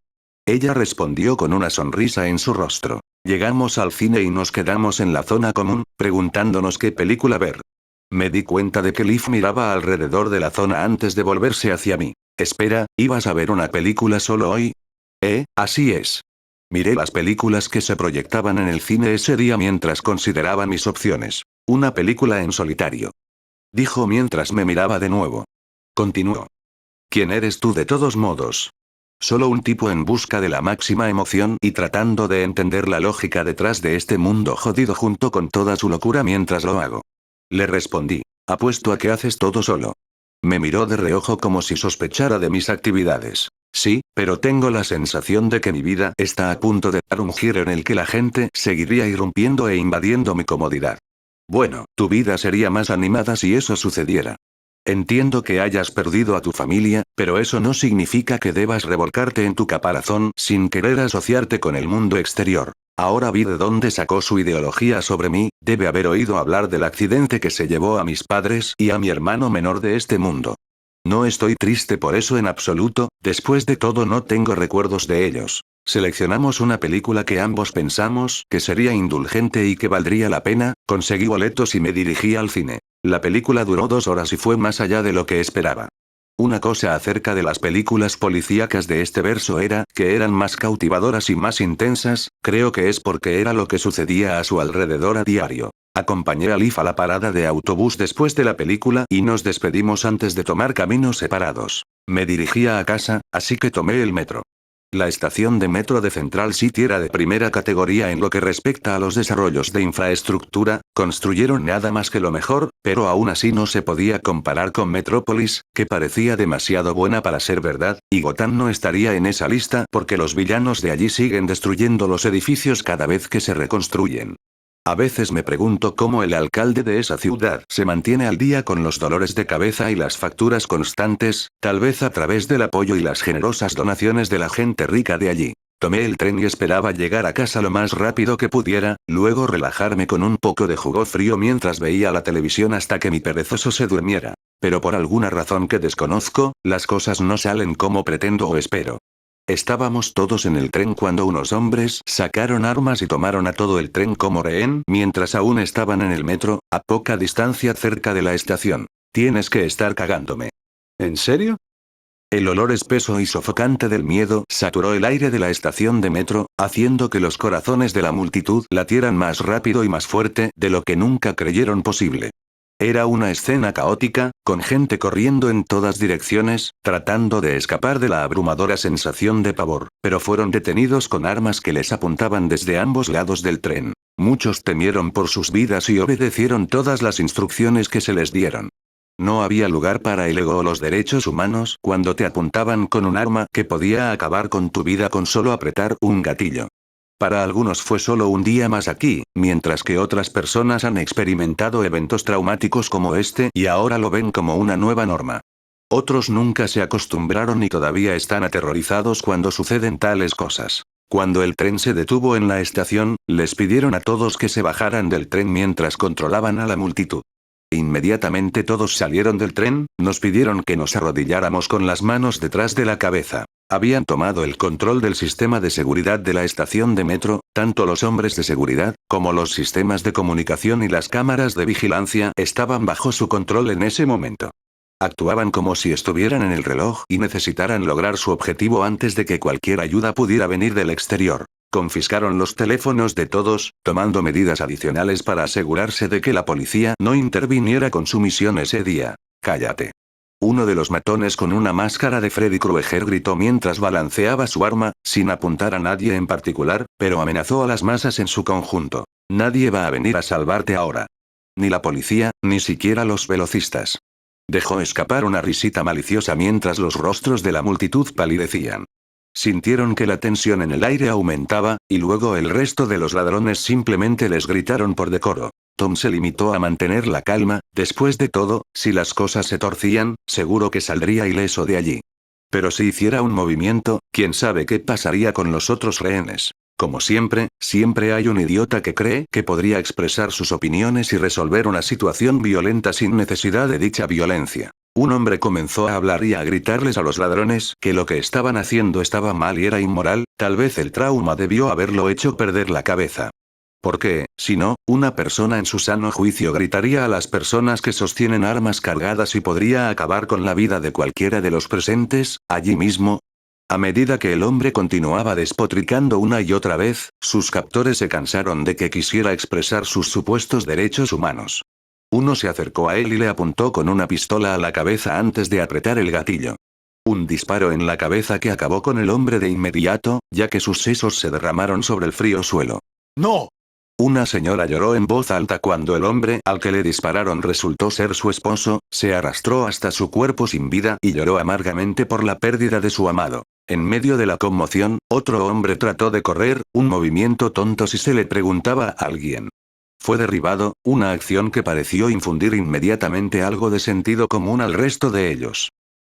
Ella respondió con una sonrisa en su rostro. Llegamos al cine y nos quedamos en la zona común, preguntándonos qué película ver. Me di cuenta de que Liv miraba alrededor de la zona antes de volverse hacia mí. Espera, ¿ibas a ver una película solo hoy? Así es. Miré las películas que se proyectaban en el cine ese día mientras consideraba mis opciones. Una película en solitario. Dijo mientras me miraba de nuevo. Continuó. ¿Quién eres tú de todos modos? Solo un tipo en busca de la máxima emoción y tratando de entender la lógica detrás de este mundo jodido junto con toda su locura mientras lo hago. Le respondí. Apuesto a que haces todo solo. Me miró de reojo como si sospechara de mis actividades. Sí, pero tengo la sensación de que mi vida está a punto de dar un giro en el que la gente seguiría irrumpiendo e invadiendo mi comodidad. Bueno, tu vida sería más animada si eso sucediera. Entiendo que hayas perdido a tu familia, pero eso no significa que debas revolcarte en tu caparazón sin querer asociarte con el mundo exterior. Ahora vi de dónde sacó su ideología sobre mí, debe haber oído hablar del accidente que se llevó a mis padres y a mi hermano menor de este mundo. No estoy triste por eso en absoluto, después de todo no tengo recuerdos de ellos. Seleccionamos una película que ambos pensamos que sería indulgente y que valdría la pena, conseguí boletos y me dirigí al cine. La película duró 2 horas y fue más allá de lo que esperaba. Una cosa acerca de las películas policíacas de este verso era que eran más cautivadoras y más intensas, creo que es porque era lo que sucedía a su alrededor a diario. Acompañé a Liv a la parada de autobús después de la película y nos despedimos antes de tomar caminos separados. Me dirigía a casa, así que tomé el metro. La estación de metro de Central City era de primera categoría en lo que respecta a los desarrollos de infraestructura, construyeron nada más que lo mejor, pero aún así no se podía comparar con Metrópolis, que parecía demasiado buena para ser verdad, y Gotham no estaría en esa lista porque los villanos de allí siguen destruyendo los edificios cada vez que se reconstruyen. A veces me pregunto cómo el alcalde de esa ciudad se mantiene al día con los dolores de cabeza y las facturas constantes, tal vez a través del apoyo y las generosas donaciones de la gente rica de allí. Tomé el tren y esperaba llegar a casa lo más rápido que pudiera, luego relajarme con un poco de jugo frío mientras veía la televisión hasta que mi perezoso se durmiera. Pero por alguna razón que desconozco, las cosas no salen como pretendo o espero. Estábamos todos en el tren cuando unos hombres sacaron armas y tomaron a todo el tren como rehén mientras aún estaban en el metro, a poca distancia cerca de la estación. Tienes que estar cagándome. ¿En serio? El olor espeso y sofocante del miedo saturó el aire de la estación de metro, haciendo que los corazones de la multitud latieran más rápido y más fuerte de lo que nunca creyeron posible. Era una escena caótica, con gente corriendo en todas direcciones, tratando de escapar de la abrumadora sensación de pavor, pero fueron detenidos con armas que les apuntaban desde ambos lados del tren. Muchos temieron por sus vidas y obedecieron todas las instrucciones que se les dieron. No había lugar para el ego o los derechos humanos cuando te apuntaban con un arma que podía acabar con tu vida con solo apretar un gatillo. Para algunos fue solo un día más aquí, mientras que otras personas han experimentado eventos traumáticos como este y ahora lo ven como una nueva norma. Otros nunca se acostumbraron y todavía están aterrorizados cuando suceden tales cosas. Cuando el tren se detuvo en la estación, les pidieron a todos que se bajaran del tren mientras controlaban a la multitud. Inmediatamente todos salieron del tren, nos pidieron que nos arrodilláramos con las manos detrás de la cabeza. Habían tomado el control del sistema de seguridad de la estación de metro, tanto los hombres de seguridad, como los sistemas de comunicación y las cámaras de vigilancia estaban bajo su control en ese momento. Actuaban como si estuvieran en el reloj y necesitaran lograr su objetivo antes de que cualquier ayuda pudiera venir del exterior. Confiscaron los teléfonos de todos, tomando medidas adicionales para asegurarse de que la policía no interviniera con su misión ese día. Cállate. Uno de los matones con una máscara de Freddy Krueger gritó mientras balanceaba su arma, sin apuntar a nadie en particular, pero amenazó a las masas en su conjunto. Nadie va a venir a salvarte ahora. Ni la policía, ni siquiera los velocistas. Dejó escapar una risita maliciosa mientras los rostros de la multitud palidecían. Sintieron que la tensión en el aire aumentaba, y luego el resto de los ladrones simplemente les gritaron por decoro. Tom se limitó a mantener la calma, después de todo, si las cosas se torcían, seguro que saldría ileso de allí. Pero si hiciera un movimiento, quién sabe qué pasaría con los otros rehenes. Como siempre hay un idiota que cree que podría expresar sus opiniones y resolver una situación violenta sin necesidad de dicha violencia. Un hombre comenzó a hablar y a gritarles a los ladrones que lo que estaban haciendo estaba mal y era inmoral, tal vez el trauma debió haberlo hecho perder la cabeza. Porque, si no, una persona en su sano juicio gritaría a las personas que sostienen armas cargadas y podría acabar con la vida de cualquiera de los presentes, allí mismo. A medida que el hombre continuaba despotricando una y otra vez, sus captores se cansaron de que quisiera expresar sus supuestos derechos humanos. Uno se acercó a él y le apuntó con una pistola a la cabeza antes de apretar el gatillo. Un disparo en la cabeza que acabó con el hombre de inmediato, ya que sus sesos se derramaron sobre el frío suelo.
¡No!
Una señora lloró en voz alta cuando el hombre al que le dispararon resultó ser su esposo, se arrastró hasta su cuerpo sin vida y lloró amargamente por la pérdida de su amado. En medio de la conmoción, otro hombre trató de correr, un movimiento tonto si se le preguntaba a alguien. Fue derribado, una acción que pareció infundir inmediatamente algo de sentido común al resto de ellos.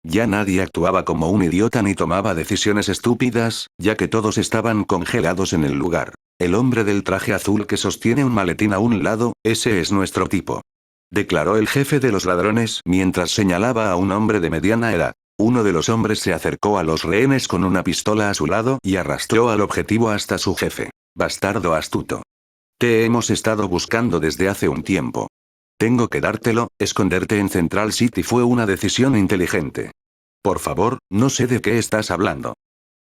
Ya nadie actuaba como un idiota ni tomaba decisiones estúpidas, ya que todos estaban congelados en el lugar. El hombre del traje azul que sostiene un maletín a un lado, ese es nuestro tipo. Declaró el jefe de los ladrones mientras señalaba a un hombre de mediana edad. Uno de los hombres se acercó a los rehenes con una pistola a su lado y arrastró al objetivo hasta su jefe. Bastardo astuto. Te hemos estado buscando desde hace un tiempo. Tengo que dártelo, esconderte en Central City fue una decisión inteligente. Por favor, no sé de qué estás hablando.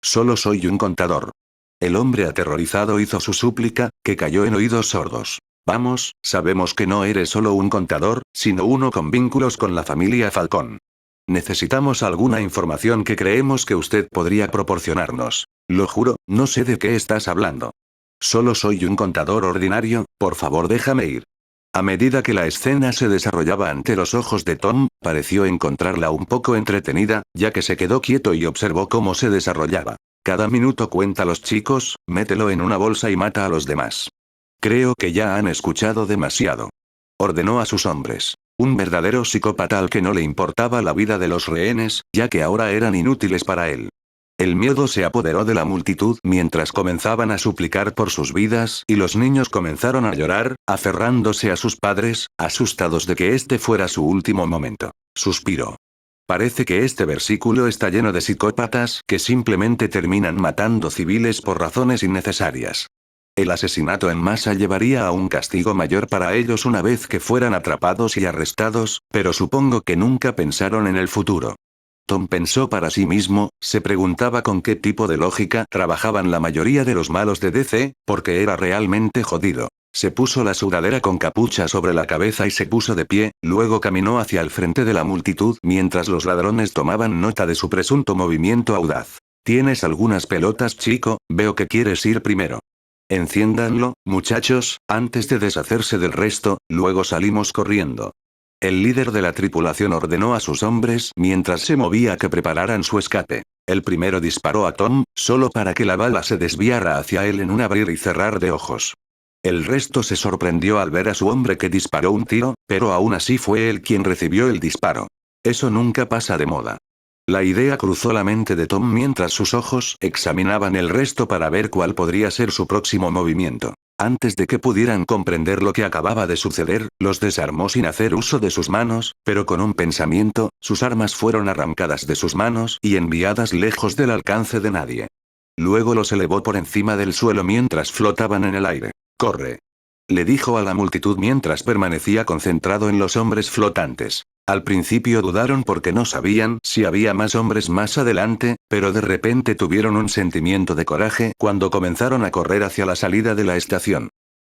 Solo soy un contador. El hombre aterrorizado hizo su súplica, que cayó en oídos sordos. Vamos, sabemos que no eres solo un contador, sino uno con vínculos con la familia Falcón. Necesitamos alguna información que creemos que usted podría proporcionarnos. Lo juro, no sé de qué estás hablando. Solo soy un contador ordinario, por favor déjame ir. A medida que la escena se desarrollaba ante los ojos de Tom, pareció encontrarla un poco entretenida, ya que se quedó quieto y observó cómo se desarrollaba. Cada minuto cuenta los chicos, mételo en una bolsa y mata a los demás. Creo que ya han escuchado demasiado. Ordenó a sus hombres. Un verdadero psicópata al que no le importaba la vida de los rehenes, ya que ahora eran inútiles para él. El miedo se apoderó de la multitud mientras comenzaban a suplicar por sus vidas y los niños comenzaron a llorar, aferrándose a sus padres, asustados de que este fuera su último momento. Suspiró. Parece que este versículo está lleno de psicópatas que simplemente terminan matando civiles por razones innecesarias. El asesinato en masa llevaría a un castigo mayor para ellos una vez que fueran atrapados y arrestados, pero supongo que nunca pensaron en el futuro. Tom pensó para sí mismo, se preguntaba con qué tipo de lógica trabajaban la mayoría de los malos de DC, porque era realmente jodido. Se puso la sudadera con capucha sobre la cabeza y se puso de pie, luego caminó hacia el frente de la multitud mientras los ladrones tomaban nota de su presunto movimiento audaz. ¿Tienes algunas pelotas, chico? Veo que quieres ir primero. Enciéndanlo, muchachos, antes de deshacerse del resto, luego salimos corriendo. El líder de la tripulación ordenó a sus hombres mientras se movía que prepararan su escape. El primero disparó a Tom, solo para que la bala se desviara hacia él en un abrir y cerrar de ojos. El resto se sorprendió al ver a su hombre que disparó un tiro, pero aún así fue él quien recibió el disparo. Eso nunca pasa de moda. La idea cruzó la mente de Tom mientras sus ojos examinaban el resto para ver cuál podría ser su próximo movimiento. Antes de que pudieran comprender lo que acababa de suceder, los desarmó sin hacer uso de sus manos, pero con un pensamiento, sus armas fueron arrancadas de sus manos y enviadas lejos del alcance de nadie. Luego los elevó por encima del suelo mientras flotaban en el aire. «Corre», le dijo a la multitud mientras permanecía concentrado en los hombres flotantes. Al principio dudaron porque no sabían si había más hombres más adelante, pero de repente tuvieron un sentimiento de coraje cuando comenzaron a correr hacia la salida de la estación.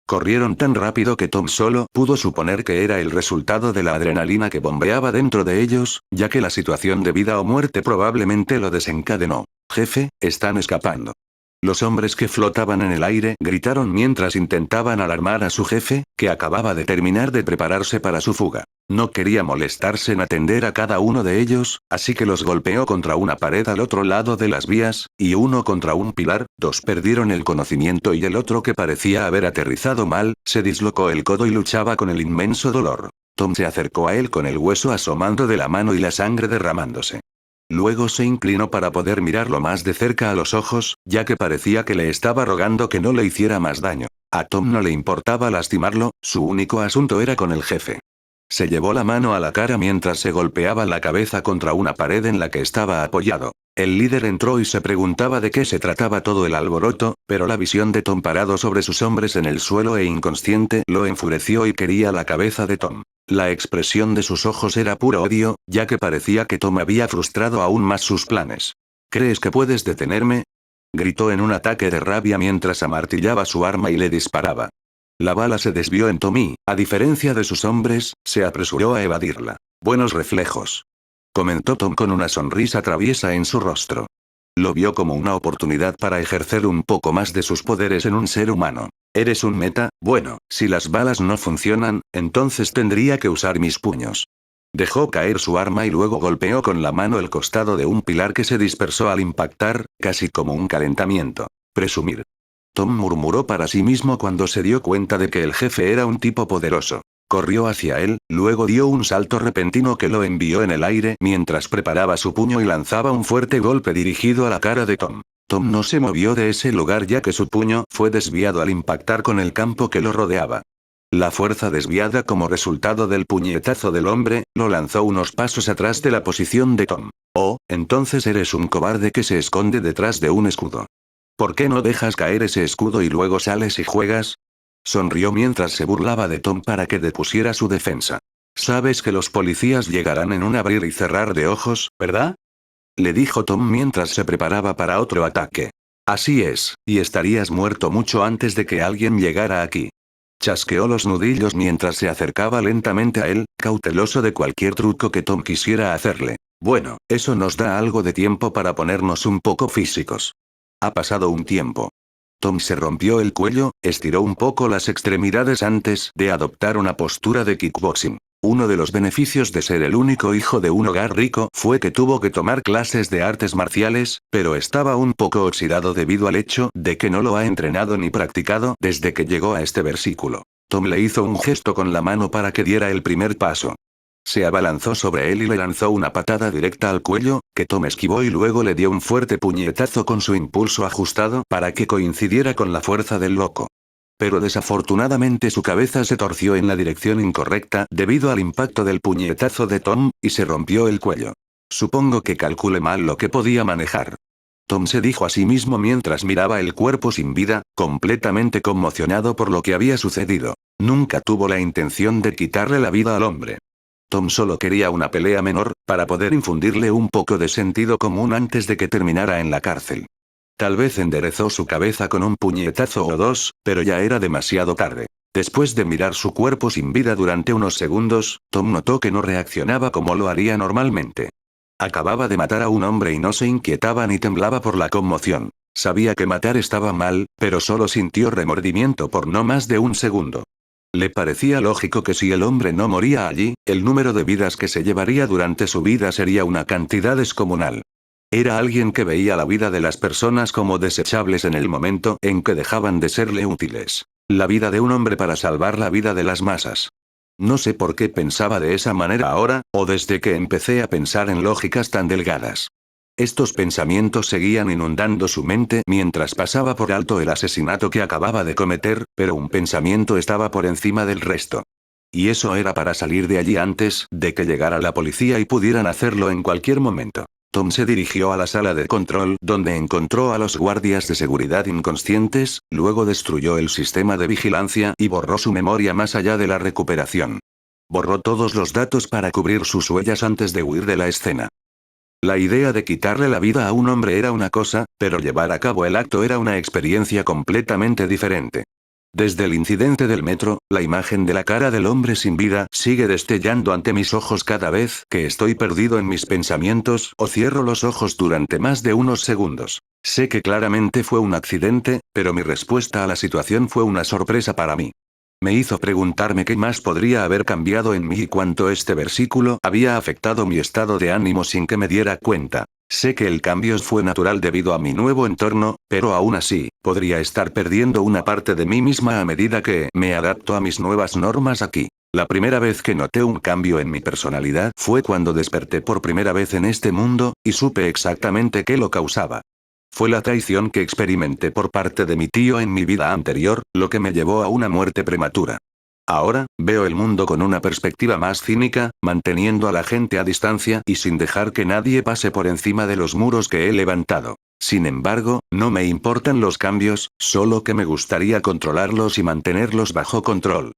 Corrieron tan rápido que Tom solo pudo suponer que era el resultado de la adrenalina que bombeaba dentro de ellos, ya que la situación de vida o muerte probablemente lo desencadenó. «Jefe, están escapando». Los hombres que flotaban en el aire gritaron mientras intentaban alarmar a su jefe, que acababa de terminar de prepararse para su fuga. No quería molestarse en atender a cada uno de ellos, así que los golpeó contra una pared al otro lado de las vías, y uno contra un pilar, dos perdieron el conocimiento y el otro, que parecía haber aterrizado mal, se dislocó el codo y luchaba con el inmenso dolor. Tom se acercó a él con el hueso asomando de la mano y la sangre derramándose. Luego se inclinó para poder mirarlo más de cerca a los ojos, ya que parecía que le estaba rogando que no le hiciera más daño. A Tom no le importaba lastimarlo, su único asunto era con el jefe. Se llevó la mano a la cara mientras se golpeaba la cabeza contra una pared en la que estaba apoyado. El líder entró y se preguntaba de qué se trataba todo el alboroto, pero la visión de Tom parado sobre sus hombres en el suelo e inconsciente lo enfureció y quería la cabeza de Tom. La expresión de sus ojos era puro odio, ya que parecía que Tom había frustrado aún más sus planes. ¿Crees que puedes detenerme?, gritó en un ataque de rabia mientras amartillaba su arma y le disparaba. La bala se desvió en Tom y, a diferencia de sus hombres, se apresuró a evadirla. Buenos reflejos, comentó Tom con una sonrisa traviesa en su rostro. Lo vio como una oportunidad para ejercer un poco más de sus poderes en un ser humano. ¿Eres un meta? Bueno, si las balas no funcionan, entonces tendría que usar mis puños. Dejó caer su arma y luego golpeó con la mano el costado de un pilar que se dispersó al impactar, casi como un calentamiento. Presumir. Tom murmuró para sí mismo cuando se dio cuenta de que el jefe era un tipo poderoso. Corrió hacia él, luego dio un salto repentino que lo envió en el aire mientras preparaba su puño y lanzaba un fuerte golpe dirigido a la cara de Tom. Tom no se movió de ese lugar ya que su puño fue desviado al impactar con el campo que lo rodeaba. La fuerza desviada como resultado del puñetazo del hombre, lo lanzó unos pasos atrás de la posición de Tom. Oh, entonces eres un cobarde que se esconde detrás de un escudo. ¿Por qué no dejas caer ese escudo y luego sales y juegas? Sonrió mientras se burlaba de Tom para que depusiera su defensa. Sabes que los policías llegarán en un abrir y cerrar de ojos, ¿verdad?, le dijo Tom mientras se preparaba para otro ataque. Así es, y estarías muerto mucho antes de que alguien llegara aquí. Chasqueó los nudillos mientras se acercaba lentamente a él, cauteloso de cualquier truco que Tom quisiera hacerle. Bueno, eso nos da algo de tiempo para ponernos un poco físicos. Ha pasado un tiempo. Tom se rompió el cuello, estiró un poco las extremidades antes de adoptar una postura de kickboxing. Uno de los beneficios de ser el único hijo de un hogar rico fue que tuvo que tomar clases de artes marciales, pero estaba un poco oxidado debido al hecho de que no lo ha entrenado ni practicado desde que llegó a este versículo. Tom le hizo un gesto con la mano para que diera el primer paso. Se abalanzó sobre él y le lanzó una patada directa al cuello, que Tom esquivó y luego le dio un fuerte puñetazo con su impulso ajustado para que coincidiera con la fuerza del loco. Pero desafortunadamente su cabeza se torció en la dirección incorrecta debido al impacto del puñetazo de Tom, y se rompió el cuello. Supongo que calculé mal lo que podía manejar. Tom se dijo a sí mismo mientras miraba el cuerpo sin vida, completamente conmocionado por lo que había sucedido. Nunca tuvo la intención de quitarle la vida al hombre. Tom solo quería una pelea menor, para poder infundirle un poco de sentido común antes de que terminara en la cárcel. Tal vez enderezó su cabeza con un puñetazo o dos, pero ya era demasiado tarde. Después de mirar su cuerpo sin vida durante unos segundos, Tom notó que no reaccionaba como lo haría normalmente. Acababa de matar a un hombre y no se inquietaba ni temblaba por la conmoción. Sabía que matar estaba mal, pero solo sintió remordimiento por no más de un segundo. Le parecía lógico que si el hombre no moría allí, el número de vidas que se llevaría durante su vida sería una cantidad descomunal. Era alguien que veía la vida de las personas como desechables en el momento en que dejaban de serle útiles. La vida de un hombre para salvar la vida de las masas. No sé por qué pensaba de esa manera ahora, o desde que empecé a pensar en lógicas tan delgadas. Estos pensamientos seguían inundando su mente mientras pasaba por alto el asesinato que acababa de cometer, pero un pensamiento estaba por encima del resto. Y eso era para salir de allí antes de que llegara la policía y pudieran hacerlo en cualquier momento. Tom se dirigió a la sala de control donde encontró a los guardias de seguridad inconscientes, luego destruyó el sistema de vigilancia y borró su memoria más allá de la recuperación. Borró todos los datos para cubrir sus huellas antes de huir de la escena. La idea de quitarle la vida a un hombre era una cosa, pero llevar a cabo el acto era una experiencia completamente diferente. Desde el incidente del metro, la imagen de la cara del hombre sin vida sigue destellando ante mis ojos cada vez que estoy perdido en mis pensamientos o cierro los ojos durante más de unos segundos. Sé que claramente fue un accidente, pero mi respuesta a la situación fue una sorpresa para mí. Me hizo preguntarme qué más podría haber cambiado en mí y cuánto este versículo había afectado mi estado de ánimo sin que me diera cuenta. Sé que el cambio fue natural debido a mi nuevo entorno, pero aún así, podría estar perdiendo una parte de mí misma a medida que me adapto a mis nuevas normas aquí. La primera vez que noté un cambio en mi personalidad fue cuando desperté por primera vez en este mundo, y supe exactamente qué lo causaba. Fue la traición que experimenté por parte de mi tío en mi vida anterior, lo que me llevó a una muerte prematura. Ahora, veo el mundo con una perspectiva más cínica, manteniendo a la gente a distancia y sin dejar que nadie pase por encima de los muros que he levantado. Sin embargo, no me importan los cambios, solo que me gustaría controlarlos y mantenerlos bajo control.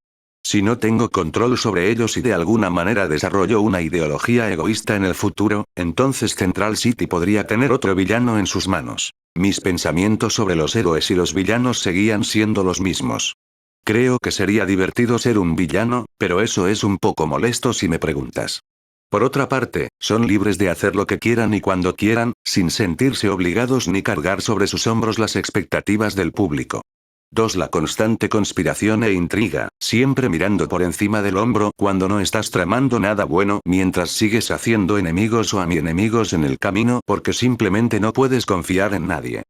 Si no tengo control sobre ellos y de alguna manera desarrollo una ideología egoísta en el futuro, entonces Central City podría tener otro villano en sus manos. Mis pensamientos sobre los héroes y los villanos seguían siendo los mismos. Creo que sería divertido ser un villano, pero eso es un poco molesto si me preguntas. Por otra parte, son libres de hacer lo que quieran y cuando quieran, sin sentirse obligados ni cargar sobre sus hombros las expectativas del público. 2. La constante conspiración e intriga, siempre mirando por encima del hombro cuando no estás tramando nada bueno mientras sigues haciendo enemigos o enemigos en el camino porque simplemente no puedes confiar en nadie.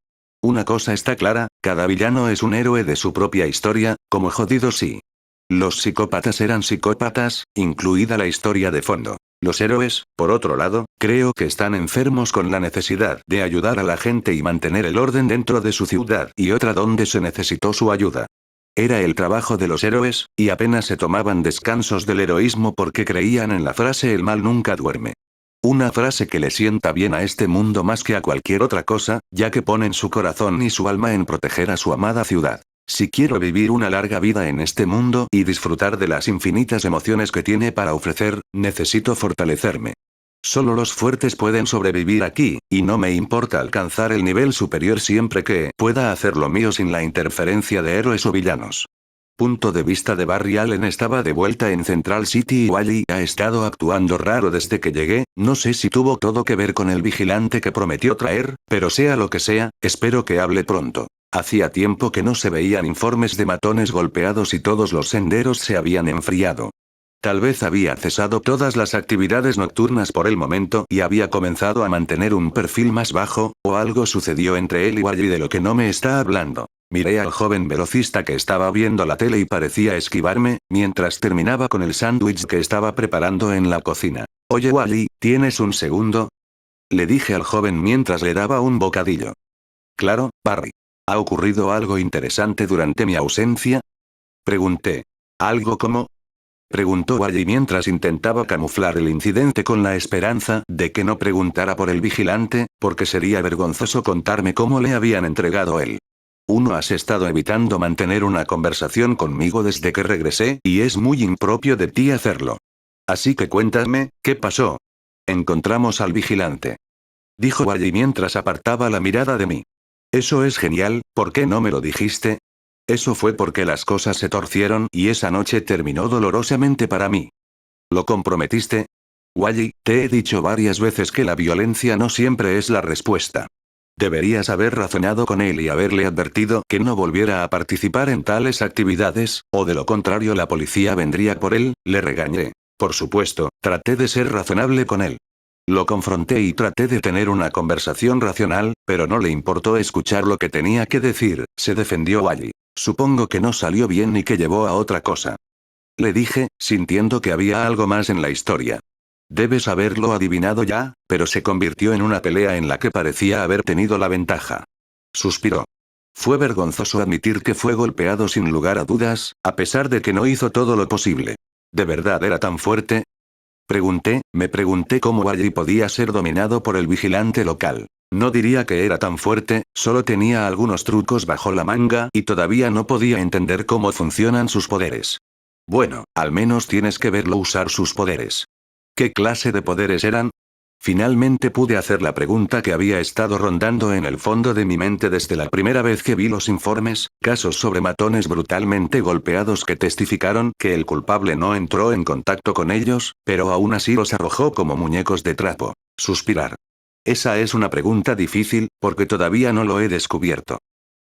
Una cosa está clara, cada villano es un héroe de su propia historia, como jodido sí. Los psicópatas eran psicópatas, incluida la historia de fondo. Los héroes, por otro lado, creo que están enfermos con la necesidad de ayudar a la gente y mantener el orden dentro de su ciudad y otra donde se necesitó su ayuda. Era el trabajo de los héroes, y apenas se tomaban descansos del heroísmo porque creían en la frase "el mal nunca duerme". Una frase que le sienta bien a este mundo más que a cualquier otra cosa, ya que ponen su corazón y su alma en proteger a su amada ciudad. Si quiero vivir una larga vida en este mundo y disfrutar de las infinitas emociones que tiene para ofrecer, necesito fortalecerme. Solo los fuertes pueden sobrevivir aquí, y no me importa alcanzar el nivel superior siempre que pueda hacer lo mío sin la interferencia de héroes o villanos. Punto de vista de Barry Allen estaba de vuelta en Central City y Wally ha estado actuando raro desde que llegué, no sé si tuvo todo que ver con el vigilante que prometió traer, pero sea lo que sea, espero que hable pronto. Hacía tiempo que no se veían informes de matones golpeados y todos los senderos se habían enfriado. Tal vez había cesado todas las actividades nocturnas por el momento y había comenzado a mantener un perfil más bajo, o algo sucedió entre él y Wally de lo que no me está hablando. Miré al joven velocista que estaba viendo la tele y parecía esquivarme, mientras terminaba con el sándwich que estaba preparando en la cocina. Oye Wally, ¿tienes un segundo? Le dije al joven mientras le daba un bocadillo. Claro, Barry. ¿Ha ocurrido algo interesante durante mi ausencia? Pregunté. ¿Algo como? Preguntó Wally mientras intentaba camuflar el incidente con la esperanza de que no preguntara por el vigilante, porque sería vergonzoso contarme cómo le habían entregado él. Has estado evitando mantener una conversación conmigo desde que regresé, y es muy impropio de ti hacerlo. Así que cuéntame, ¿qué pasó? Encontramos al vigilante. Dijo Wally mientras apartaba la mirada de mí. Eso es genial, ¿por qué no me lo dijiste? Eso fue porque las cosas se torcieron y esa noche terminó dolorosamente para mí. ¿Lo comprometiste? Wally, te he dicho varias veces que la violencia no siempre es la respuesta. Deberías haber razonado con él y haberle advertido que no volviera a participar en tales actividades, o de lo contrario la policía vendría por él, le regañé. Por supuesto, traté de ser razonable con él. Lo confronté y traté de tener una conversación racional, pero no le importó escuchar lo que tenía que decir, se defendió Wally. Supongo que no salió bien y que llevó a otra cosa. Le dije, sintiendo que había algo más en la historia. Debes haberlo adivinado ya, pero se convirtió en una pelea en la que parecía haber tenido la ventaja. Suspiró. Fue vergonzoso admitir que fue golpeado sin lugar a dudas, a pesar de que no hizo todo lo posible. ¿De verdad era tan fuerte? Me pregunté cómo Wally podía ser dominado por el vigilante local. No diría que era tan fuerte, solo tenía algunos trucos bajo la manga y todavía no podía entender cómo funcionan sus poderes. Bueno, al menos tienes que verlo usar sus poderes. ¿Qué clase de poderes eran? Finalmente pude hacer la pregunta que había estado rondando en el fondo de mi mente desde la primera vez que vi los informes, casos sobre matones brutalmente golpeados que testificaron que el culpable no entró en contacto con ellos, pero aún así los arrojó como muñecos de trapo. Suspirar. Esa es una pregunta difícil, porque todavía no lo he descubierto.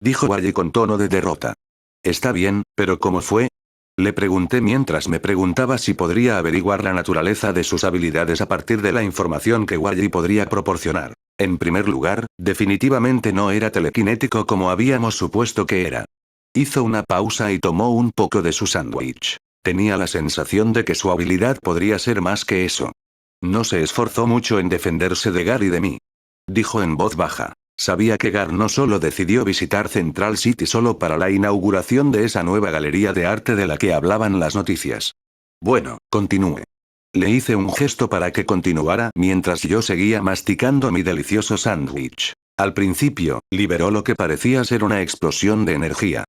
Dijo Wally con tono de derrota. Está bien, pero ¿cómo fue? Le pregunté mientras me preguntaba si podría averiguar la naturaleza de sus habilidades a partir de la información que Wally podría proporcionar. En primer lugar, definitivamente no era telequinético como habíamos supuesto que era. Hizo una pausa y tomó un poco de su sándwich. Tenía la sensación de que su habilidad podría ser más que eso. No se esforzó mucho en defenderse de Gar y de mí. Dijo en voz baja. Sabía que Gar no solo decidió visitar Central City solo para la inauguración de esa nueva galería de arte de la que hablaban las noticias. Bueno, continúe. Le hice un gesto para que continuara mientras yo seguía masticando mi delicioso sándwich. Al principio, liberó lo que parecía ser una explosión de energía.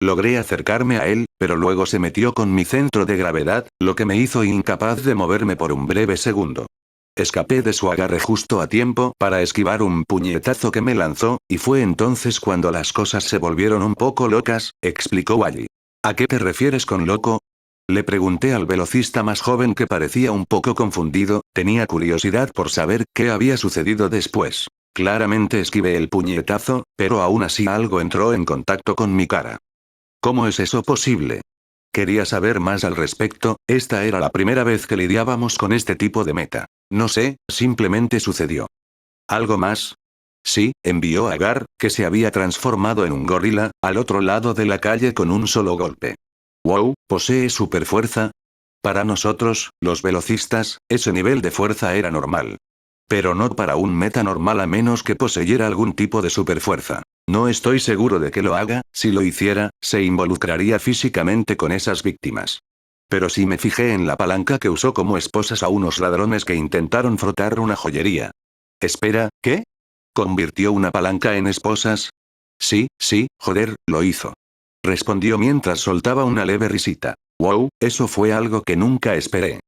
Logré acercarme a él, pero luego se metió con mi centro de gravedad, lo que me hizo incapaz de moverme por un breve segundo. Escapé de su agarre justo a tiempo para esquivar un puñetazo que me lanzó, y fue entonces cuando las cosas se volvieron un poco locas, explicó Wally. ¿A qué te refieres con loco? Le pregunté al velocista más joven que parecía un poco confundido, tenía curiosidad por saber qué había sucedido después. Claramente esquivé el puñetazo, pero aún así algo entró en contacto con mi cara. ¿Cómo es eso posible? Quería saber más al respecto, esta era la primera vez que lidiábamos con este tipo de meta. No sé, simplemente sucedió. ¿Algo más? Sí, envió a Gar, que se había transformado en un gorila, al otro lado de la calle con un solo golpe. Wow, ¿posee superfuerza? Para nosotros, los velocistas, ese nivel de fuerza era normal. Pero no para un meta normal a menos que poseyera algún tipo de superfuerza. No estoy seguro de que lo haga, si lo hiciera, se involucraría físicamente con esas víctimas. Pero sí me fijé en la palanca que usó como esposas a unos ladrones que intentaron frotar una joyería. Espera, ¿qué? ¿Convirtió una palanca en esposas? Sí, joder, lo hizo. Respondió mientras soltaba una leve risita. Wow, eso fue algo que nunca esperé.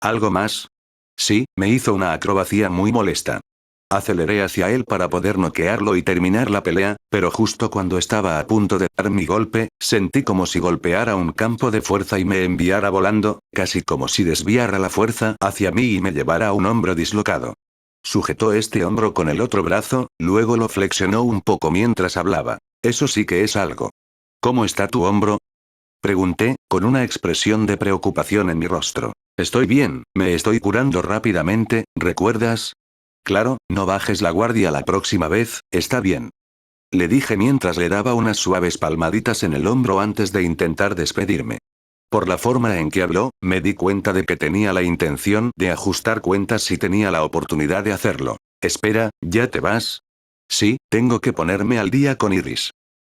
¿Algo más? Sí, me hizo una acrobacia muy molesta. Aceleré hacia él para poder noquearlo y terminar la pelea, pero justo cuando estaba a punto de dar mi golpe, sentí como si golpeara un campo de fuerza y me enviara volando, casi como si desviara la fuerza hacia mí y me llevara a un hombro dislocado. Sujetó este hombro con el otro brazo, luego lo flexionó un poco mientras hablaba. Eso sí que es algo. ¿Cómo está tu hombro? Pregunté, con una expresión de preocupación en mi rostro. Estoy bien, me estoy curando rápidamente, ¿recuerdas? Claro, no bajes la guardia la próxima vez, está bien. Le dije mientras le daba unas suaves palmaditas en el hombro antes de intentar despedirme. Por la forma en que habló, me di cuenta de que tenía la intención de ajustar cuentas si tenía la oportunidad de hacerlo. Espera, ¿ya te vas? Sí, tengo que ponerme al día con Iris.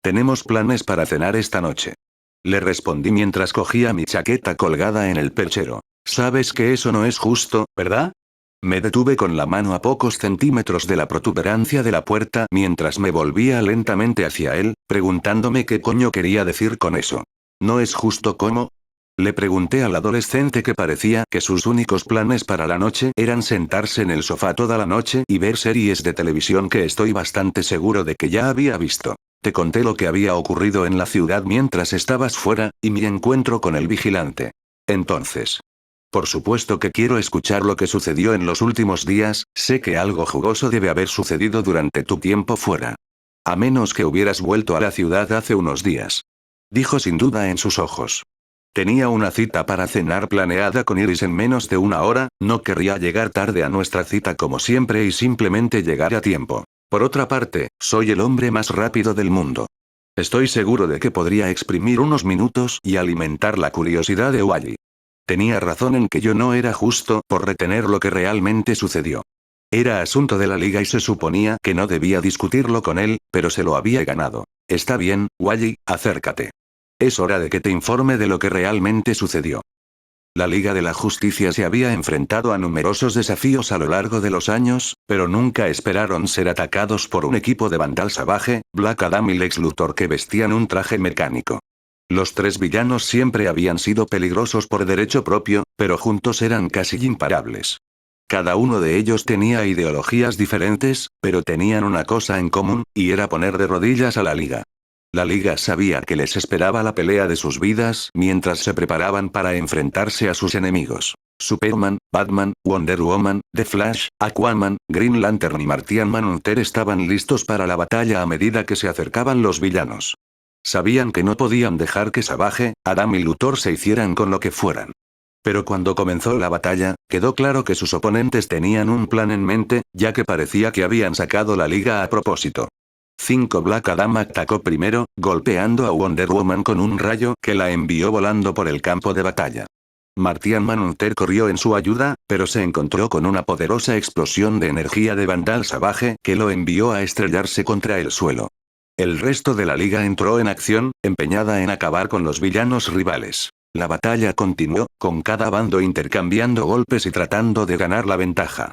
Tenemos planes para cenar esta noche. Le respondí mientras cogía mi chaqueta colgada en el perchero. Sabes que eso no es justo, ¿verdad? Me detuve con la mano a pocos centímetros de la protuberancia de la puerta mientras me volvía lentamente hacia él, preguntándome qué coño quería decir con eso. ¿No es justo cómo? Le pregunté al adolescente que parecía que sus únicos planes para la noche eran sentarse en el sofá toda la noche y ver series de televisión que estoy bastante seguro de que ya había visto. Te conté lo que había ocurrido en la ciudad mientras estabas fuera, y mi encuentro con el vigilante. Entonces. Por supuesto que quiero escuchar lo que sucedió en los últimos días, sé que algo jugoso debe haber sucedido durante tu tiempo fuera. A menos que hubieras vuelto a la ciudad hace unos días. Dijo sin duda en sus ojos. Tenía una cita para cenar planeada con Iris en menos de una hora, no querría llegar tarde a nuestra cita como siempre y simplemente llegar a tiempo. Por otra parte, soy el hombre más rápido del mundo. Estoy seguro de que podría exprimir unos minutos y alimentar la curiosidad de Wally. Tenía razón en que yo no era justo por retener lo que realmente sucedió. Era asunto de la liga y se suponía que no debía discutirlo con él, pero se lo había ganado. Está bien, Wally, acércate. Es hora de que te informe de lo que realmente sucedió. La Liga de la Justicia se había enfrentado a numerosos desafíos a lo largo de los años, pero nunca esperaron ser atacados por un equipo de Vandal Savage, Black Adam y Lex Luthor que vestían un traje mecánico. Los tres villanos siempre habían sido peligrosos por derecho propio, pero juntos eran casi imparables. Cada uno de ellos tenía ideologías diferentes, pero tenían una cosa en común, y era poner de rodillas a la Liga. La Liga sabía que les esperaba la pelea de sus vidas mientras se preparaban para enfrentarse a sus enemigos. Superman, Batman, Wonder Woman, The Flash, Aquaman, Green Lantern y Martian Manhunter estaban listos para la batalla a medida que se acercaban los villanos. Sabían que no podían dejar que Savage, Adam y Luthor se hicieran con lo que fueran. Pero cuando comenzó la batalla, quedó claro que sus oponentes tenían un plan en mente, ya que parecía que habían sacado la liga a propósito. 5 Black Adam atacó primero, golpeando a Wonder Woman con un rayo que la envió volando por el campo de batalla. Martian Manhunter corrió en su ayuda, pero se encontró con una poderosa explosión de energía de Vandal Savage que lo envió a estrellarse contra el suelo. El resto de la liga entró en acción, empeñada en acabar con los villanos rivales. La batalla continuó, con cada bando intercambiando golpes y tratando de ganar la ventaja.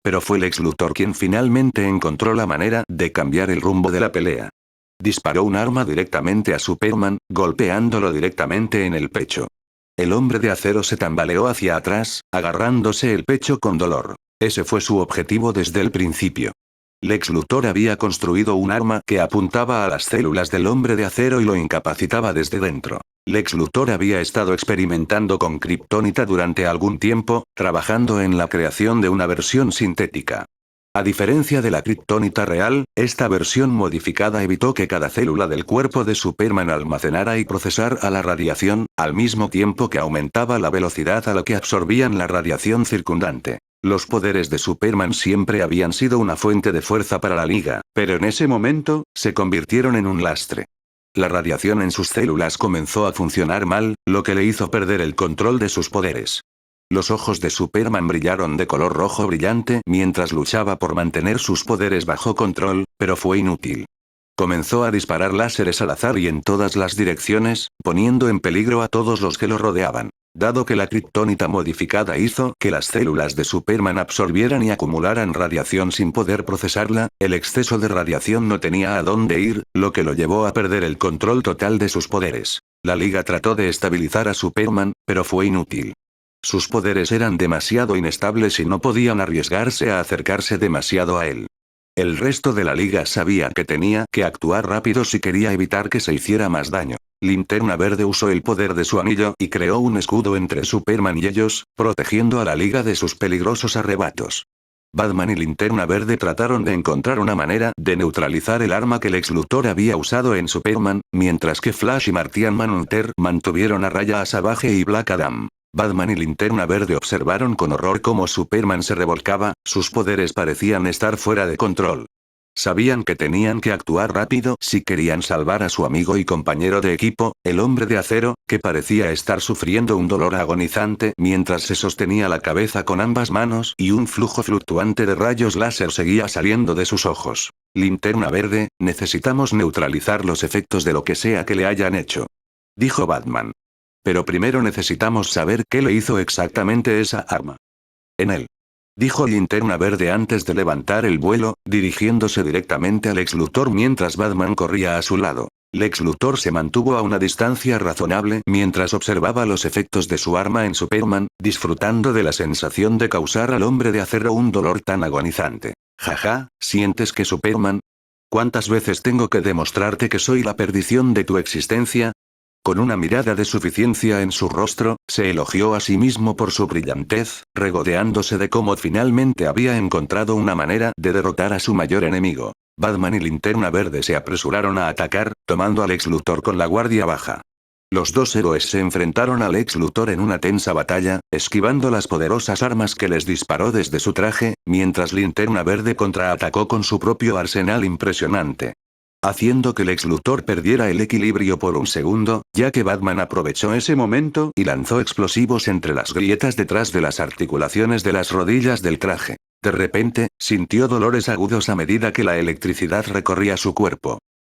Pero fue Lex Luthor quien finalmente encontró la manera de cambiar el rumbo de la pelea. Disparó un arma directamente a Superman, golpeándolo directamente en el pecho. El hombre de acero se tambaleó hacia atrás, agarrándose el pecho con dolor. Ese fue su objetivo desde el principio. Lex Luthor había construido un arma que apuntaba a las células del hombre de acero y lo incapacitaba desde dentro. Lex Luthor había estado experimentando con Kryptonita durante algún tiempo, trabajando en la creación de una versión sintética. A diferencia de la Kryptonita real, esta versión modificada evitó que cada célula del cuerpo de Superman almacenara y procesara la radiación, al mismo tiempo que aumentaba la velocidad a la que absorbían la radiación circundante. Los poderes de Superman siempre habían sido una fuente de fuerza para la Liga, pero en ese momento, se convirtieron en un lastre. La radiación en sus células comenzó a funcionar mal, lo que le hizo perder el control de sus poderes. Los ojos de Superman brillaron de color rojo brillante mientras luchaba por mantener sus poderes bajo control, pero fue inútil. Comenzó a disparar láseres al azar y en todas las direcciones, poniendo en peligro a todos los que lo rodeaban. Dado que la kriptonita modificada hizo que las células de Superman absorbieran y acumularan radiación sin poder procesarla, el exceso de radiación no tenía a dónde ir, lo que lo llevó a perder el control total de sus poderes. La Liga trató de estabilizar a Superman, pero fue inútil. Sus poderes eran demasiado inestables y no podían arriesgarse a acercarse demasiado a él. El resto de la Liga sabía que tenía que actuar rápido si quería evitar que se hiciera más daño. Linterna Verde usó el poder de su anillo y creó un escudo entre Superman y ellos, protegiendo a la Liga de sus peligrosos arrebatos. Batman y Linterna Verde trataron de encontrar una manera de neutralizar el arma que Lex Luthor había usado en Superman, mientras que Flash y Martian Manhunter mantuvieron a raya a Savage y Black Adam. Batman y Linterna Verde observaron con horror cómo Superman se revolcaba, sus poderes parecían estar fuera de control. Sabían que tenían que actuar rápido si querían salvar a su amigo y compañero de equipo, el hombre de acero, que parecía estar sufriendo un dolor agonizante mientras se sostenía la cabeza con ambas manos y un flujo fluctuante de rayos láser seguía saliendo de sus ojos. Linterna Verde, necesitamos neutralizar los efectos de lo que sea que le hayan hecho, dijo Batman. Pero primero necesitamos saber qué le hizo exactamente esa arma. En él, dijo Linterna Verde antes de levantar el vuelo, dirigiéndose directamente a Lex Luthor mientras Batman corría a su lado. Lex Luthor se mantuvo a una distancia razonable mientras observaba los efectos de su arma en Superman, disfrutando de la sensación de causar al hombre de acero un dolor tan agonizante. Jaja, ¿sientes que Superman? ¿Cuántas veces tengo que demostrarte que soy la perdición de tu existencia? Con una mirada de suficiencia en su rostro, se elogió a sí mismo por su brillantez, regodeándose de cómo finalmente había encontrado una manera de derrotar a su mayor enemigo. Batman y Linterna Verde se apresuraron a atacar, tomando a Lex Luthor con la guardia baja. Los dos héroes se enfrentaron a Lex Luthor en una tensa batalla, esquivando las poderosas armas que les disparó desde su traje, mientras Linterna Verde contraatacó con su propio arsenal impresionante, haciendo que Lex Luthor perdiera el equilibrio por un segundo, ya que Batman aprovechó ese momento y lanzó explosivos entre las grietas detrás de las articulaciones de las rodillas del traje. De repente, sintió dolores agudos a medida que la electricidad recorría su cuerpo.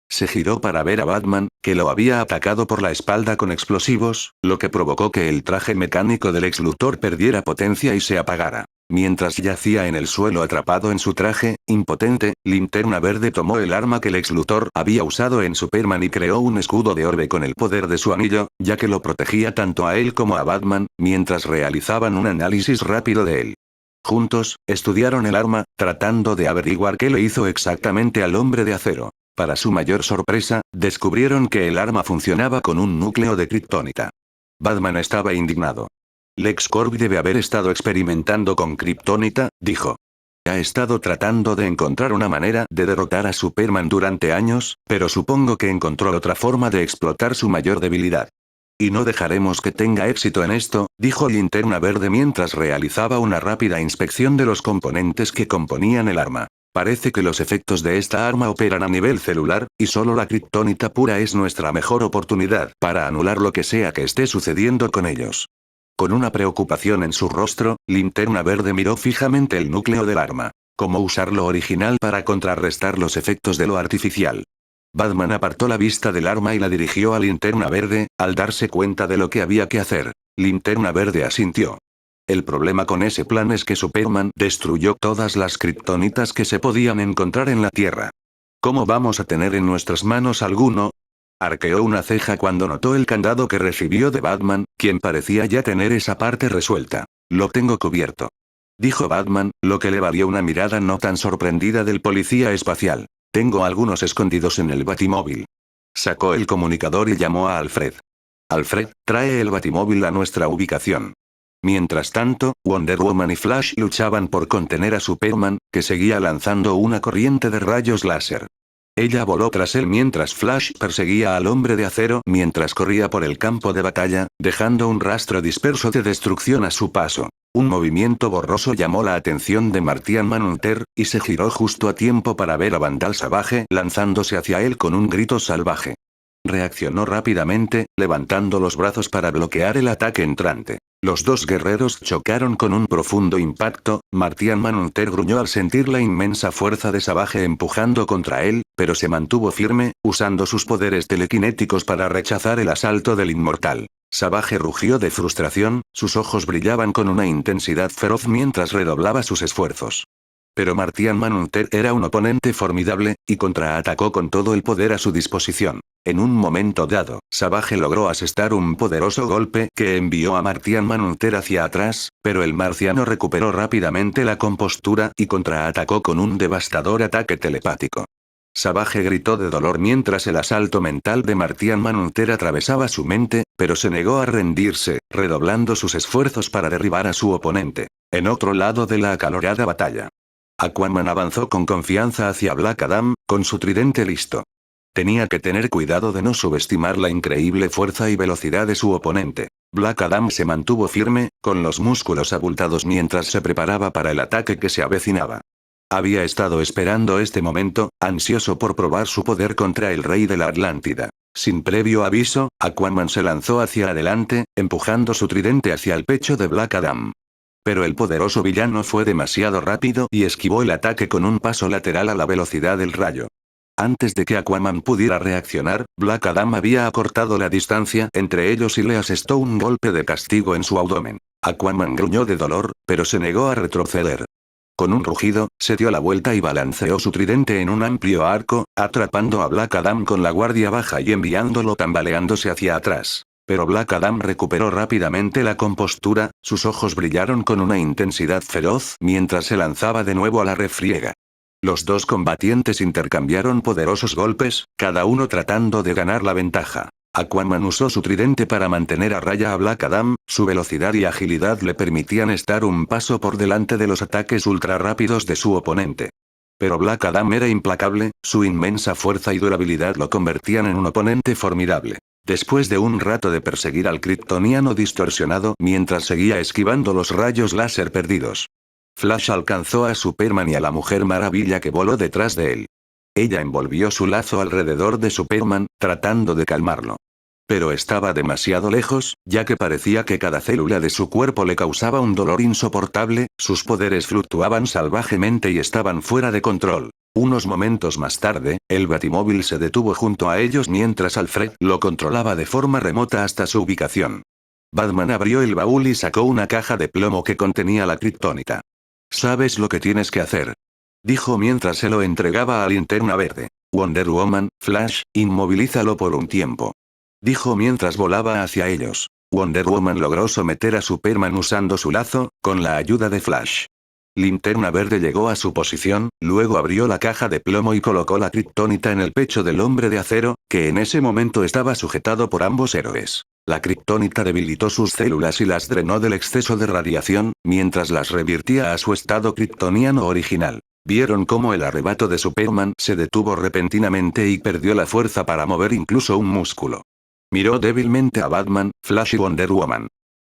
Se giró para ver a Batman, que lo había atacado por la espalda con explosivos, lo que provocó que el traje mecánico de Lex Luthor perdiera potencia y se apagara. Mientras yacía en el suelo atrapado en su traje, impotente, Linterna Verde tomó el arma que Lex Luthor había usado en Superman y creó un escudo de orbe con el poder de su anillo, ya que lo protegía tanto a él como a Batman, mientras realizaban un análisis rápido de él. Juntos, estudiaron el arma, tratando de averiguar qué le hizo exactamente al hombre de acero. Para su mayor sorpresa, descubrieron que el arma funcionaba con un núcleo de kriptonita. Batman estaba indignado. LexCorp debe haber estado experimentando con kriptonita, dijo. Ha estado tratando de encontrar una manera de derrotar a Superman durante años, pero supongo que encontró otra forma de explotar su mayor debilidad. Y no dejaremos que tenga éxito en esto, dijo Linterna Verde mientras realizaba una rápida inspección de los componentes que componían el arma. Parece que los efectos de esta arma operan a nivel celular, y solo la kriptonita pura es nuestra mejor oportunidad para anular lo que sea que esté sucediendo con ellos. Con una preocupación en su rostro, Linterna Verde miró fijamente el núcleo del arma. ¿Cómo usar lo original para contrarrestar los efectos de lo artificial? Batman apartó la vista del arma y la dirigió a Linterna Verde, al darse cuenta de lo que había que hacer. Linterna Verde asintió. El problema con ese plan es que Superman destruyó todas las kriptonitas que se podían encontrar en la Tierra. ¿Cómo vamos a tener en nuestras manos alguno? Arqueó una ceja cuando notó el candado que recibió de Batman, quien parecía ya tener esa parte resuelta. Lo tengo cubierto. Dijo Batman, lo que le valió una mirada no tan sorprendida del policía espacial. Tengo algunos escondidos en el Batimóvil. Sacó el comunicador y llamó a Alfred. Alfred, trae el Batimóvil a nuestra ubicación. Mientras tanto, Wonder Woman y Flash luchaban por contener a Superman, que seguía lanzando una corriente de rayos láser. Ella voló tras él mientras Flash perseguía al Hombre de Acero mientras corría por el campo de batalla, dejando un rastro disperso de destrucción a su paso. Un movimiento borroso llamó la atención de Martian Manhunter, y se giró justo a tiempo para ver a Vandal Savage lanzándose hacia él con un grito salvaje. Reaccionó rápidamente, levantando los brazos para bloquear el ataque entrante. Los dos guerreros chocaron con un profundo impacto. Martian Manhunter gruñó al sentir la inmensa fuerza de Savage empujando contra él, pero se mantuvo firme, usando sus poderes telequinéticos para rechazar el asalto del inmortal. Savage rugió de frustración, sus ojos brillaban con una intensidad feroz mientras redoblaba sus esfuerzos. Pero Martian Manhunter era un oponente formidable, y contraatacó con todo el poder a su disposición. En un momento dado, Savage logró asestar un poderoso golpe que envió a Martian Manhunter hacia atrás, pero el marciano recuperó rápidamente la compostura y contraatacó con un devastador ataque telepático. Savage gritó de dolor mientras el asalto mental de Martian Manhunter atravesaba su mente, pero se negó a rendirse, redoblando sus esfuerzos para derribar a su oponente. En otro lado de la acalorada batalla, Aquaman avanzó con confianza hacia Black Adam, con su tridente listo. Tenía que tener cuidado de no subestimar la increíble fuerza y velocidad de su oponente. Black Adam se mantuvo firme, con los músculos abultados mientras se preparaba para el ataque que se avecinaba. Había estado esperando este momento, ansioso por probar su poder contra el rey de la Atlántida. Sin previo aviso, Aquaman se lanzó hacia adelante, empujando su tridente hacia el pecho de Black Adam. Pero el poderoso villano fue demasiado rápido y esquivó el ataque con un paso lateral a la velocidad del rayo. Antes de que Aquaman pudiera reaccionar, Black Adam había acortado la distancia entre ellos y le asestó un golpe de castigo en su abdomen. Aquaman gruñó de dolor, pero se negó a retroceder. Con un rugido, se dio la vuelta y balanceó su tridente en un amplio arco, atrapando a Black Adam con la guardia baja y enviándolo tambaleándose hacia atrás. Pero Black Adam recuperó rápidamente la compostura, sus ojos brillaron con una intensidad feroz mientras se lanzaba de nuevo a la refriega. Los dos combatientes intercambiaron poderosos golpes, cada uno tratando de ganar la ventaja. Aquaman usó su tridente para mantener a raya a Black Adam, su velocidad y agilidad le permitían estar un paso por delante de los ataques ultra rápidos de su oponente. Pero Black Adam era implacable, su inmensa fuerza y durabilidad lo convertían en un oponente formidable. Después de un rato de perseguir al kryptoniano distorsionado mientras seguía esquivando los rayos láser perdidos, Flash alcanzó a Superman y a la Mujer Maravilla que voló detrás de él. Ella envolvió su lazo alrededor de Superman, tratando de calmarlo. Pero estaba demasiado lejos, ya que parecía que cada célula de su cuerpo le causaba un dolor insoportable, sus poderes fluctuaban salvajemente y estaban fuera de control. Unos momentos más tarde, el Batimóvil se detuvo junto a ellos mientras Alfred lo controlaba de forma remota hasta su ubicación. Batman abrió el baúl y sacó una caja de plomo que contenía la kriptonita. «Sabes lo que tienes que hacer», dijo mientras se lo entregaba a Linterna Verde. «Wonder Woman, Flash, inmovilízalo por un tiempo», dijo mientras volaba hacia ellos. Wonder Woman logró someter a Superman usando su lazo, con la ayuda de Flash. Linterna Verde llegó a su posición, luego abrió la caja de plomo y colocó la kriptonita en el pecho del Hombre de Acero, que en ese momento estaba sujetado por ambos héroes. La kriptonita debilitó sus células y las drenó del exceso de radiación, mientras las revirtía a su estado kryptoniano original. Vieron cómo el arrebato de Superman se detuvo repentinamente y perdió la fuerza para mover incluso un músculo. Miró débilmente a Batman, Flash y Wonder Woman.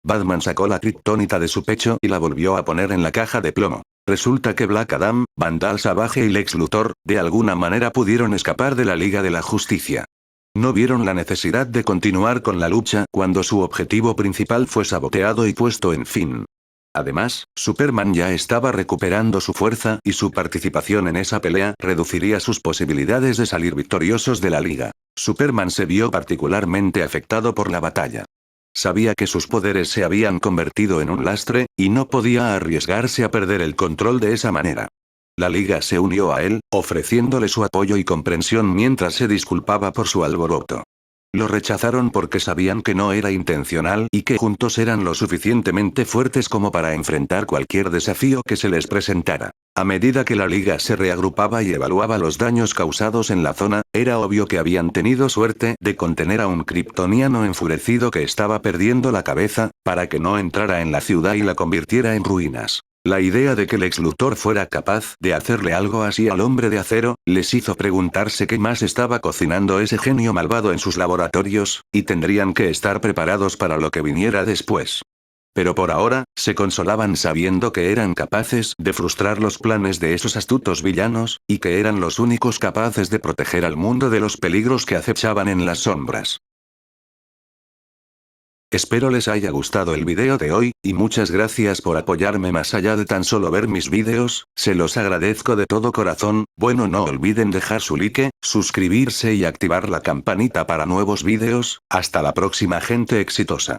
Batman sacó la kriptonita de su pecho y la volvió a poner en la caja de plomo. Resulta que Black Adam, Vandal Savage y Lex Luthor, de alguna manera pudieron escapar de la Liga de la Justicia. No vieron la necesidad de continuar con la lucha cuando su objetivo principal fue saboteado y puesto en fin. Además, Superman ya estaba recuperando su fuerza y su participación en esa pelea reduciría sus posibilidades de salir victoriosos de la liga. Superman se vio particularmente afectado por la batalla. Sabía que sus poderes se habían convertido en un lastre, y no podía arriesgarse a perder el control de esa manera. La liga se unió a él, ofreciéndole su apoyo y comprensión mientras se disculpaba por su alboroto. Lo rechazaron porque sabían que no era intencional y que juntos eran lo suficientemente fuertes como para enfrentar cualquier desafío que se les presentara. A medida que la liga se reagrupaba y evaluaba los daños causados en la zona, era obvio que habían tenido suerte de contener a un kryptoniano enfurecido que estaba perdiendo la cabeza, para que no entrara en la ciudad y la convirtiera en ruinas. La idea de que Lex Luthor fuera capaz de hacerle algo así al Hombre de Acero, les hizo preguntarse qué más estaba cocinando ese genio malvado en sus laboratorios, y tendrían que estar preparados para lo que viniera después. Pero por ahora, se consolaban sabiendo que eran capaces de frustrar los planes de esos astutos villanos, y que eran los únicos capaces de proteger al mundo de los peligros que acechaban en las sombras. Espero les haya gustado el video de hoy, y muchas gracias por apoyarme más allá de tan solo ver mis videos, se los agradezco de todo corazón. Bueno, no olviden dejar su like, suscribirse y activar la campanita para nuevos videos. Hasta la próxima, gente exitosa.